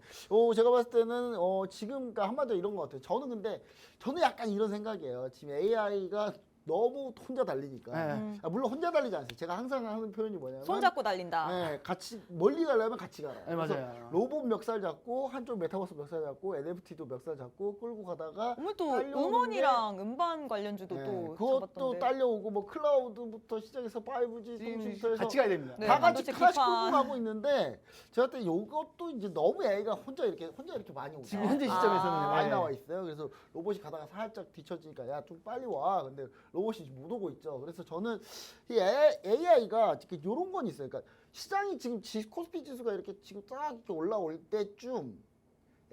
제가 봤을 때는 지금 그러니까 한마디로 이런 것 같아요. 저는 약간 이런 생각이에요. 지금 AI가 너무 혼자 달리니까. 네. 물론 혼자 달리지 않습니다. 제가 항상 하는 표현이 뭐냐면 손잡고 달린다. 네, 같이 멀리 가려면 같이 가라. 네, 그래서 맞아요. 로봇 멱살 잡고 한쪽 메타버스 멱살 잡고 NFT도 멱살 잡고 끌고 가다가 오늘 또 딸려오는 음원이랑 음반 관련주도 네, 또 그것도 잡았던데. 딸려오고 뭐 클라우드부터 시작해서 5G 통신부터 해서 같이 가야 됩니다. 네, 다 같이 반도체 하나씩 끌고 기판. 가고 있는데 제가 볼 때 이것도 이제 너무 AI가 혼자 이렇게 많이 오죠. 지금 현재 시점에서는 많이 네. 나와 있어요. 그래서 로봇이 가다가 살짝 뒤처지니까 야 좀 빨리 와. 근데 로봇이 못 오고 있죠. 그래서 저는 이 AI가 이런 건 있어요. 그러니까 시장이 지금 코스피 지수가 이렇게 지금 딱 이렇게 올라올 때쯤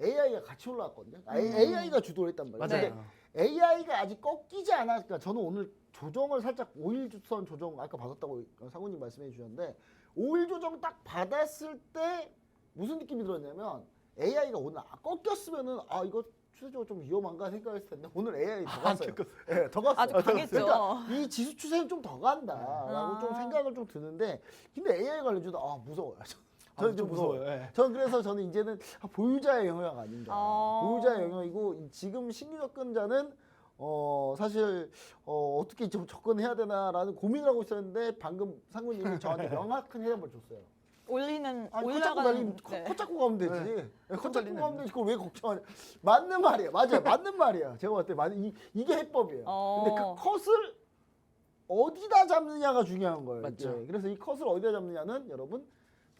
AI가 같이 올라왔거든요. AI가 주도를 했단 말이에요. 맞아요. 근데 AI가 아직 꺾이지 않았으니까 저는 오늘 조정을 살짝 5일 주선 조정 아까 받았다고 상훈님 말씀해 주셨는데 5일 조정 딱 받았을 때 무슨 느낌이 들었냐면 AI가 오늘 꺾였으면은 이거 추세적으로 좀 위험한가 생각했을 텐데 오늘 AI 더 갔어요. 네, 더 갔어요. 아주 강했죠. 그러니까 이 지수 추세는 좀 더 간다라고 좀 아. 생각을 좀 드는데 근데 AI 관련주도 무서워요. 저는 좀 무서워요. 예. 저는 이제는 보유자의 영역 아닌가. 보유자의 영역이고 지금 신규 접근자는 사실 어떻게 좀 접근해야 되나라는 고민을 하고 있었는데 방금 상무님이 저한테 명확한 해답을 줬어요. 컷 잡고 달리면 컷 잡고 가면 되지. 네. 컷 잡고 가면 되지. 그걸 왜 걱정하냐. 맞는 말이에요. 맞아요. 맞는 말이야. 제가 봤을 때 이게 해법이에요. 근데 그 컷을 어디다 잡느냐가 중요한 거예요. 맞죠. 이게. 그래서 이 컷을 어디다 잡느냐는 여러분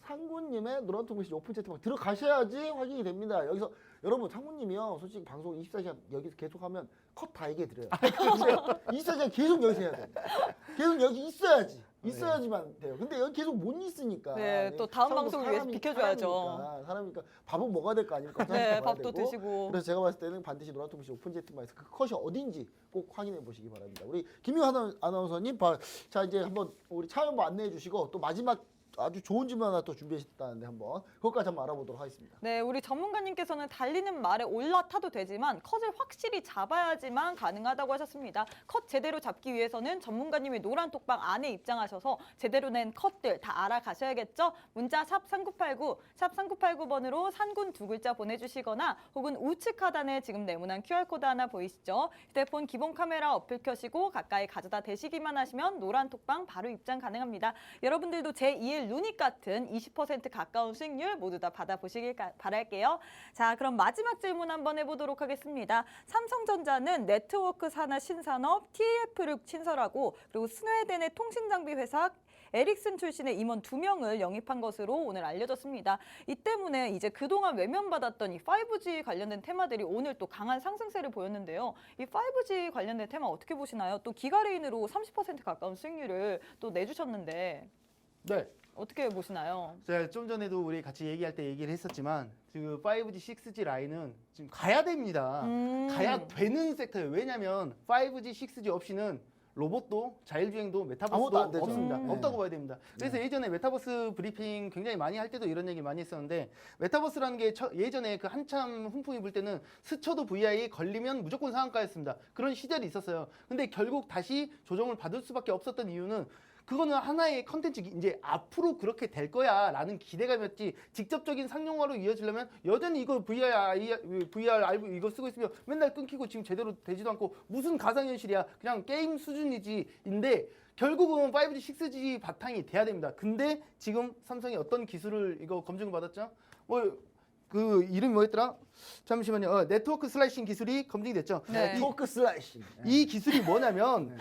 상구님의 노란통 메시지 오픈 채팅방 들어가셔야지 확인이 됩니다. 여기서 여러분 상구님이요. 솔직히 방송 24시간 여기서 계속하면 컷 다 얘기해 드려요. 근데 24시간 계속 여기서 해야 돼. 계속 여기 있어야지. 있어야지만 돼요. 근데 여기 계속 못 있으니까. 네, 또 다음 사람도 방송을 위해서 사람이- 비켜줘야죠. 사람이니까 밥은 먹어야 될 거 아닙니까? 네, 먹어야 밥도 되고. 드시고. 그래서 제가 봤을 때는 반드시 노란통신 오픈 채팅방에서 그 컷이 어딘지 꼭 확인해 보시기 바랍니다. 우리 김민호 아나운서님, 자 이제 한번 우리 참여번 안내해 주시고 또 마지막 아주 좋은 질문 하나 또 준비하셨다는데 한번 그것까지 한번 알아보도록 하겠습니다. 네, 우리 전문가님께서는 달리는 말에 올라타도 되지만 컷을 확실히 잡아야지만 가능하다고 하셨습니다. 컷 제대로 잡기 위해서는 전문가님이 노란 톡방 안에 입장하셔서 제대로 낸 컷들 다 알아가셔야겠죠? 문자 샵 3989, 샵 3989번으로 산군 두 글자 보내주시거나 혹은 우측 하단에 지금 네모난 QR코드 하나 보이시죠? 휴대폰 기본 카메라 어플 켜시고 가까이 가져다 대시기만 하시면 노란 톡방 바로 입장 가능합니다. 여러분들도 제2의 루닉 같은 20% 가까운 수익률 모두 다 받아보시길 바랄게요. 자, 그럼 마지막 질문 한번 해보도록 하겠습니다. 삼성전자는 네트워크 산하 신산업 TF를 신설하고 그리고 스웨덴의 통신장비 회사 에릭슨 출신의 임원 2명을 영입한 것으로 오늘 알려졌습니다. 이 때문에 이제 그동안 외면받았던 이 5G 관련된 테마들이 오늘 또 강한 상승세를 보였는데요. 이 5G 관련된 테마 어떻게 보시나요? 또 기가레인으로 30% 가까운 수익률을 또 내주셨는데 네. 어떻게 보시나요? 제가 좀 전에도 우리 같이 얘기할 때 얘기를 했었지만 지금 5G, 6G 라인은 지금 가야 됩니다. 가야 되는 섹터예요. 왜냐하면 5G, 6G 없이는 로봇도 자율주행도 아무것도 메타버스도 안 되죠. 없습니다. 네. 없다고 봐야 됩니다. 그래서 예전에 메타버스 브리핑 굉장히 많이 할 때도 이런 얘기 많이 했었는데 메타버스라는 게 예전에 그 한참 훈풍이 불 때는 스쳐도 VI 걸리면 무조건 상한가였습니다. 그런 시절이 있었어요. 근데 결국 다시 조정을 받을 수밖에 없었던 이유는 그거는 하나의 컨텐츠 이제 앞으로 그렇게 될 거야라는 기대감이었지 직접적인 상용화로 이어지려면 여전히 이거 VR 알고 이거 쓰고 있으면 맨날 끊기고 지금 제대로 되지도 않고 무슨 가상현실이야 그냥 게임 수준이지인데 결국은 5G, 6G 바탕이 돼야 됩니다. 근데 지금 삼성이 어떤 기술을 이거 검증을 받았죠? 그 이름이 뭐였더라? 잠시만요. 네트워크 슬라이싱 기술이 검증이 됐죠. 네. 토크 슬라이싱. 이 기술이 뭐냐면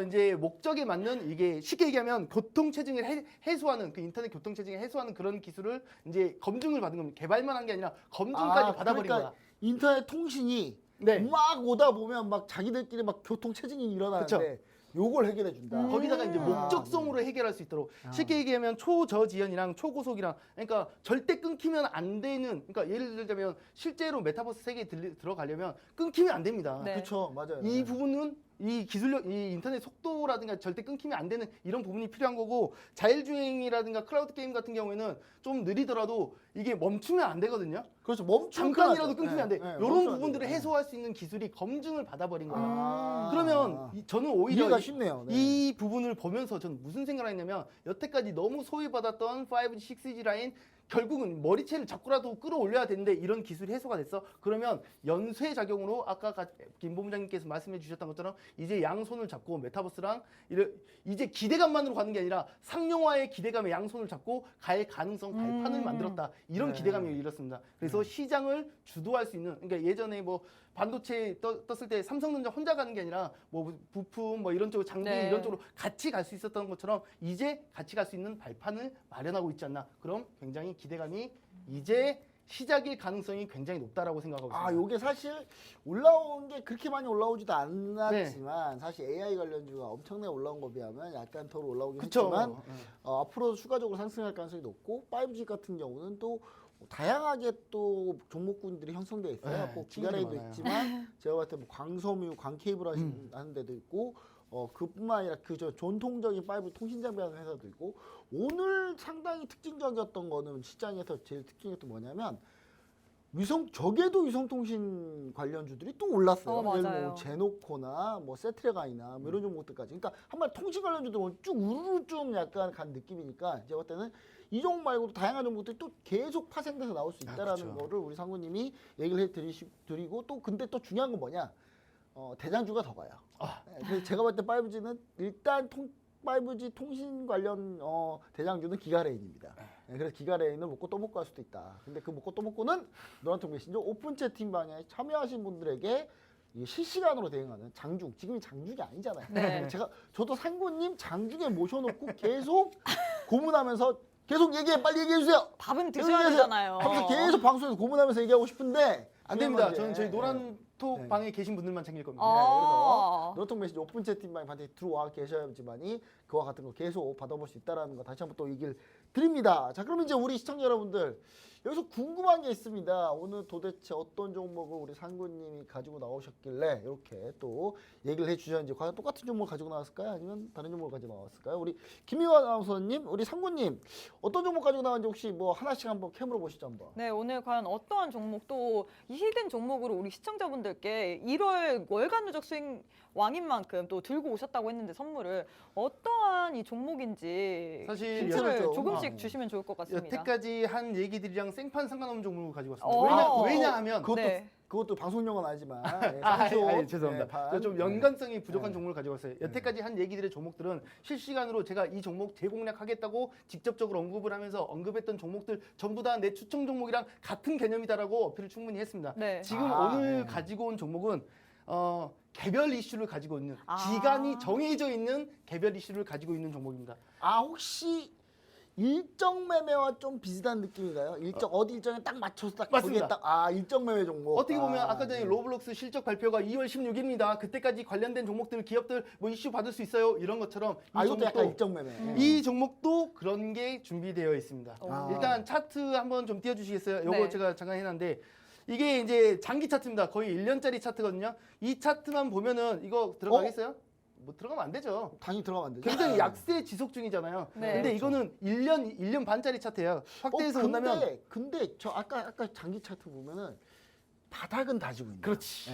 이제 목적에 맞는 이게 쉽게 얘기하면 교통 체증을 해소하는 그 인터넷 교통 체증을 해소하는 그런 기술을 이제 검증을 받은 겁니다. 개발만 한 게 아니라 검증까지 받아버린 그러니까 거야. 인터넷 통신이 네. 막 오다 보면 막 자기들끼리 막 교통 체증이 일어나는데 요걸 해결해 준다. 거기다가 이제 아, 목적성으로 해결할 수 있도록 쉽게 얘기하면 초저지연이랑 초고속이랑 그러니까 절대 끊기면 안 되는 그러니까 예를 들자면 실제로 메타버스 세계에 들어가려면 끊기면 안 됩니다. 네. 그렇죠, 맞아요. 이 부분은 이 기술력, 이 인터넷 속도라든가 절대 끊기면 안 되는 이런 부분이 필요한 거고 자율주행이라든가 클라우드 게임 같은 경우에는 좀 느리더라도 이게 멈추면 안 되거든요. 그렇죠, 멈추면 잠깐이라도 큰일 끊기면 안 돼. 나죠. 네, 이런 멈추면 안 부분들을 돼요. 해소할 수 있는 기술이 검증을 받아버린 거예요. 아. 그러면 저는 오히려 이해가 쉽네요. 네. 이 부분을 보면서 저는 무슨 생각을 했냐면 여태까지 너무 소외받았던 5G, 6G 라인 결국은 머리채를 잡고라도 끌어올려야 되는데 이런 기술이 해소가 됐어. 그러면 연쇄 작용으로 아까 김 본부장님께서 말씀해 주셨던 것처럼 이제 양손을 잡고 메타버스랑 이제 기대감만으로 가는 게 아니라 상용화의 기대감에 양손을 잡고 갈 가능성 발판을 만들었다. 이런 네. 기대감이 이렇습니다. 그래서 시장을 주도할 수 있는 그러니까 예전에 뭐 반도체 떴을 때 삼성전자 혼자 가는 게 아니라 뭐 부품 뭐 이런 쪽으로 장비 네. 이런 쪽으로 같이 갈 수 있었던 것처럼 이제 같이 갈 수 있는 발판을 마련하고 있지 않나. 그럼 굉장히 기대감이 이제 시작일 가능성이 굉장히 높다라고 생각하고 있습니다. 아, 요게 사실 올라온 게 그렇게 많이 올라오지도 않았지만 사실 AI 관련주가 엄청나게 올라온 거 비하면 약간 더 올라오긴 그쵸. 했지만 앞으로 추가적으로 상승할 가능성이 높고 5G 같은 경우는 또 다양하게 또 종목군들이 형성되어 있어요. 네, 꼭 친구들이 기가레이도 많아요. 있지만 제가 봤을 때 뭐 광섬유, 광케이블 하는 데도 있고 그뿐만 아니라 그저 전통적인 5G 통신 장비하는 회사도 있고 오늘 상당히 특징적이었던 거는 시장에서 제일 특징이었던 뭐냐면 적에도 위성통신 관련주들이 또 올랐어요. 예를 맞아요. 들면 제노코나 뭐 세트레가이나 뭐 이런 종목들까지. 그러니까 한마디 통신 관련주들 쭉 우르르 좀 약간 간 느낌이니까 제가 볼 때는 이 종목 말고도 다양한 종목들이 또 계속 파생돼서 나올 수 있다라는 그쵸. 거를 우리 상구님이 얘기를 해드리고 또 근데 또 중요한 건 뭐냐? 대장주가 더 가요. 네, 그래서 제가 볼 때 5G는 일단 5G 통신 관련 대장주는 기가레인입니다. 네, 그래서 기가레인을 먹고 또 먹고 갈 수도 있다. 근데 그 먹고 또 먹고는 노란통 메신저 오픈 채팅방에 참여하신 분들에게 이 실시간으로 대응하는 장중. 지금이 장중이 아니잖아요. 네. 저도 상구님 장중에 모셔놓고 계속 고문하면서 계속 빨리 얘기해 주세요. 밥은 드셔야 되잖아요. 하면서 계속 방송에서 고문하면서 얘기하고 싶은데 안 됩니다. 중요한 저는 건 저희 이제, 노란 카톡방에 계신 분들만 챙길 겁니다. 아. 노트북 메시지 오픈 채팅방에 반드시 들어와 계셔야지만이 그와 같은 거 계속 받아볼 수 있다라는 거 다시 한번 또 얘기를 드립니다. 자, 그럼 이제 우리 시청자 여러분들 여기서 궁금한 게 있습니다. 오늘 도대체 어떤 종목을 우리 상구님이 가지고 나오셨길래 이렇게 또 얘기를 해주셨는지 과연 똑같은 종목을 가지고 나왔을까요? 아니면 다른 종목을 가지고 나왔을까요? 우리 김미화 아나운서님, 우리 상구님 어떤 종목 가지고 나왔는지 혹시 뭐 하나씩 한번 캠으로 보시죠 한번. 네, 오늘 과연 어떠한 종목도 이 히든 종목으로 우리 시청자분들께 1월 월간 누적 수익 왕인 만큼 또 들고 오셨다고 했는데 선물을 어떠한 이 종목인지 사실 힌트를 여쭤- 조금씩 주시면 좋을 것 같습니다. 여태까지 한 얘기들이랑 생판 상관없는 종목을 가지고 어. 왔습니다. 왜냐하면 그것도 네. 그것도 방송용은 아니지만 예, 죄송합니다. 예, 반. 제가 좀 연관성이 부족한 네. 종목을 가지고 왔어요. 여태까지 한 얘기들의 종목들은 실시간으로 제가 이 종목 재공략하겠다고 직접적으로 언급을 하면서 언급했던 종목들 전부 다 내 추천 종목이랑 같은 개념이다라고 어필을 충분히 했습니다. 네. 지금 아, 오늘 네. 가지고 온 종목은 개별 이슈를 가지고 있는 아. 기간이 정해져 있는 개별 이슈를 가지고 있는 종목입니다. 아 혹시 일정 매매와 좀 비슷한 느낌인가요? 어디 일정에 딱 맞춰서 딱 맞습니다. 거기에 딱 일정 매매 종목. 어떻게 보면 아까 전에 네. 로블록스 실적 발표가 2월 16일입니다. 그때까지 관련된 종목들, 기업들 뭐 이슈 받을 수 있어요. 이런 것처럼 이 이것도 약간 종목도 일정 매매. 이 종목도 그런 게 준비되어 있습니다. 아. 일단 차트 한번 좀 띄워주시겠어요? 요거 네. 제가 잠깐 해놨는데 이게 이제 장기 차트입니다. 거의 1년짜리 차트거든요. 이 차트만 보면은 이거 들어가겠어요? 뭐 들어가면 안 되죠. 당연히 들어가면 안 되죠. 굉장히 약세 지속 중이잖아요. 네. 근데 그렇죠. 이거는 1년 반짜리 차트예요. 확대해서 본다면 근데 저 아까 장기 차트 보면은 바닥은 다지고 있네. 그렇지.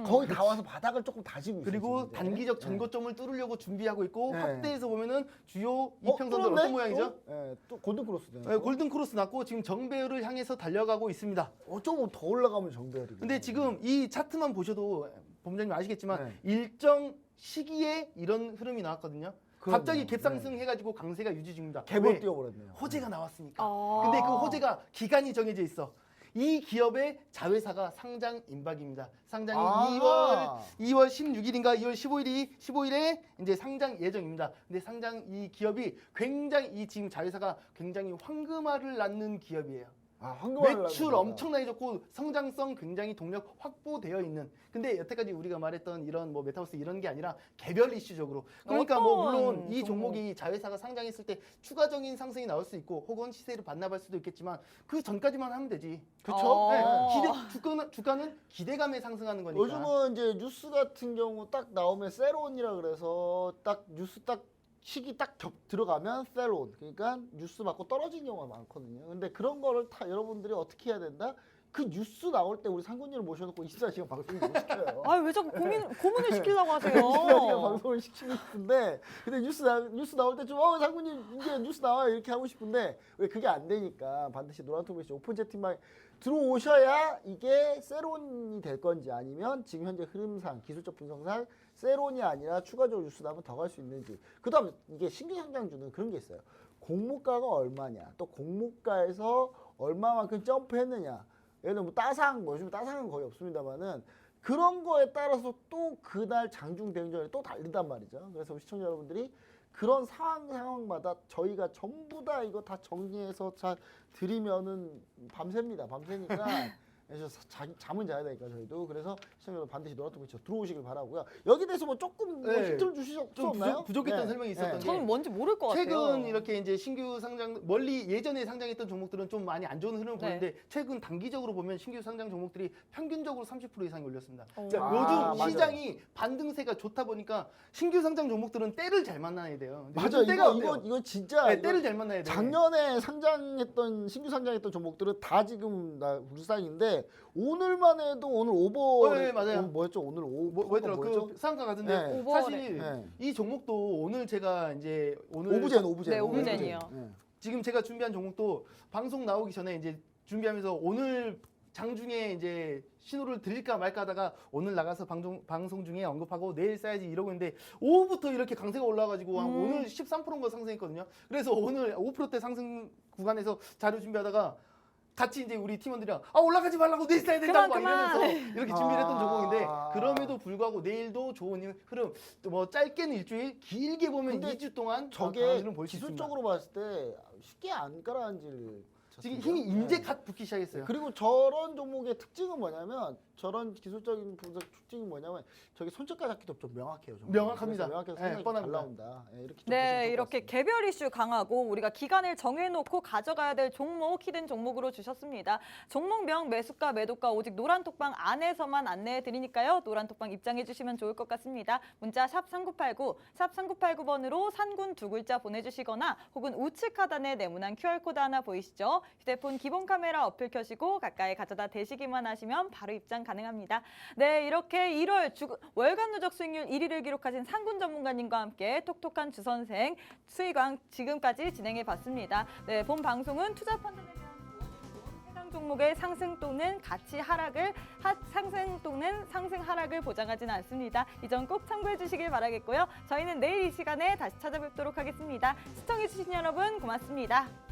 거의 다 와서 바닥을 조금 다지고 있어요. 그리고 지금 이제. 단기적 네. 전고점을 뚫으려고 준비하고 있고 네. 확대해서 보면은 주요 이평선들 뚫었네? 어떤 모양이죠? 또? 네, 또 골든 크로스네. 네, 골든 크로스 났고 지금 정배열을 향해서 달려가고 있습니다. 조금 더 올라가면 정배열이. 근데 지금 이 차트만 보셔도 본부장님 아시겠지만 네. 일정 시기에 이런 흐름이 나왔거든요. 그럼요. 갑자기 네. 갭상승 해가지고 강세가 유지 중입니다. 개볼 왜? 뛰어버렸네요. 호재가 나왔으니까. 아. 근데 그 호재가 기간이 정해져 있어. 이 기업의 자회사가 상장 임박입니다. 상장이 아. 2월 16일인가 2월 15일에 이제 상장 예정입니다. 근데 상장 이 기업이 굉장히 이 지금 자회사가 굉장히 황금알을 낳는 기업이에요. 황금알 매출 엄청나게 좋고 성장성 굉장히 동력 확보되어 있는. 근데 여태까지 우리가 말했던 이런 뭐 메타버스 이런 게 아니라 개별 이슈적으로. 그러니까 뭐 어떤 물론 이 종목? 종목이 자회사가 상장했을 때 추가적인 상승이 나올 수 있고 혹은 시세를 반납할 수도 있겠지만 그 전까지만 하면 되지. 그렇죠. 어. 네. 주가는 기대감에 상승하는 거니까. 요즘은 이제 뉴스 같은 경우 딱 나오면 세론이라 그래서 딱 뉴스 딱 시기 딱 들어가면 셀론, 그러니까 뉴스 맞고 떨어진 경우가 많거든요. 근데 그런 거를 다 여러분들이 어떻게 해야 된다? 그 뉴스 나올 때 우리 상군님을 모셔놓고 24시간 방송을 못 시켜요. 아, 왜 자꾸 고문을 시키려고 하세요? 24시간 방송을 시키고 싶은데 근데 뉴스 나올 때 좀 상군님 이제 뉴스 나와요 이렇게 하고 싶은데 왜 그게 안 되니까 반드시 노란통메시 오픈 채팅방에 들어오셔야 이게 세론이 될 건지 아니면 지금 현재 흐름상 기술적 분석상 세론이 아니라 추가적으로 뉴스 나오면 더 갈 수 있는지. 그다음 이게 신규 상장주는 그런 게 있어요. 공모가가 얼마냐, 또 공모가에서 얼마만큼 점프했느냐. 예를 들면 뭐 따상, 뭐 요즘 따상은 거의 없습니다만은 그런 거에 따라서 또 그날 장중 대응전이 또 다르단 말이죠. 그래서 우리 시청자 여러분들이 그런 상황마다 저희가 전부 다 이거 다 정리해서 잘 드리면은 밤새입니다. 밤새니까 그래서 잠은 자야 되니까 저희도. 그래서 시청자 여러분 반드시 노란통메시 들어오시길 바라고요. 여기에 대해서 뭐 조금 뭐 네. 힌트를 주실 수 좀 없나요? 부족했던 네. 설명이 있었던 게 저는 뭔지 모를 것 같아요. 최근 이렇게 이제 신규 상장 멀리 예전에 상장했던 종목들은 좀 많이 안 좋은 흐름을 네. 보이는데 최근 단기적으로 보면 신규 상장 종목들이 평균적으로 30% 이상이 올렸습니다. 오. 그러니까 아, 요즘 맞아요. 시장이 반등세가 좋다 보니까 신규 상장 종목들은 때를 잘 만나야 돼요. 근데 맞아. 요즘 때가 이거 어때요? 이거 진짜 네, 이거 때를 잘 만나야 돼요. 작년에 신규 상장했던 종목들은 다 지금 불상인데 오늘만 해도 오늘 오버 네, 맞아요. 뭐였죠? 오늘 뭐였더라? 뭐였죠? 그 상가 같은데 네. 사실 네. 이 종목도 오늘 제가 이제 오늘 오브젠. 네, 오브젠이요. 네. 지금 제가 준비한 종목도 방송 나오기 전에 이제 준비하면서 오늘 장중에 이제 신호를 드릴까 말까 하다가 오늘 나가서 방송 중에 언급하고 내일 써야지 이러고 있는데 오후부터 이렇게 강세가 올라가지고 한 오늘 13%인가 상승했거든요. 그래서 오늘 5%대 상승 구간에서 자료 준비하다가 같이 이제 우리 팀원들이랑 올라가지 말라고 내일 써야 된다고 막 이러면서 이렇게 준비를 했던 종목인데 그럼에도 불구하고 내일도 좋은 흐름 뭐 짧게는 일주일 길게 보면 근데 2주 동안 저게 강한 흐름 볼수 있습니다. 기술적으로 봤을 때 쉽게 안 깔아앉을 지금 좋습니다. 힘이 이제 네. 갓 붙기 시작했어요. 그리고 저런 종목의 특징은 뭐냐면 저런 기술적인 분석 특징이 뭐냐면 저기 손절가 잡기도 좀 명확해요. 정말. 명확합니다. 그래서 명확해서 네, 생각이 잘 뻔합니다. 나온다. 네, 이렇게 좀 보시면 네, 좋을 것 이렇게 같습니다. 개별 이슈 강하고 우리가 기간을 정해놓고 가져가야 될 종목, 히든 종목으로 주셨습니다. 종목명, 매수가, 매도가 오직 노란톡방 안에서만 안내해 드리니까요. 노란톡방 입장해 주시면 좋을 것 같습니다. 문자 샵 3989, 샵 3989번으로 산군 두 글자 보내주시거나 혹은 우측 하단에 네모난 QR코드 하나 보이시죠? 휴대폰 기본 카메라 어플 켜시고 가까이 가져다 대시기만 하시면 바로 입장 가능합니다. 네, 이렇게 1월 월간 누적 수익률 1위를 기록하신 상군 전문가님과 함께 톡톡한 주선생 수익왕 지금까지 진행해 봤습니다. 네, 본 방송은 투자 판단에 대한 조언이고 해당 종목의 상승 또는 가치 하락을 상승 또는 상승 하락을 보장하지는 않습니다. 이 점 꼭 참고해 주시길 바라겠고요. 저희는 내일 이 시간에 다시 찾아뵙도록 하겠습니다. 시청해 주신 여러분 고맙습니다.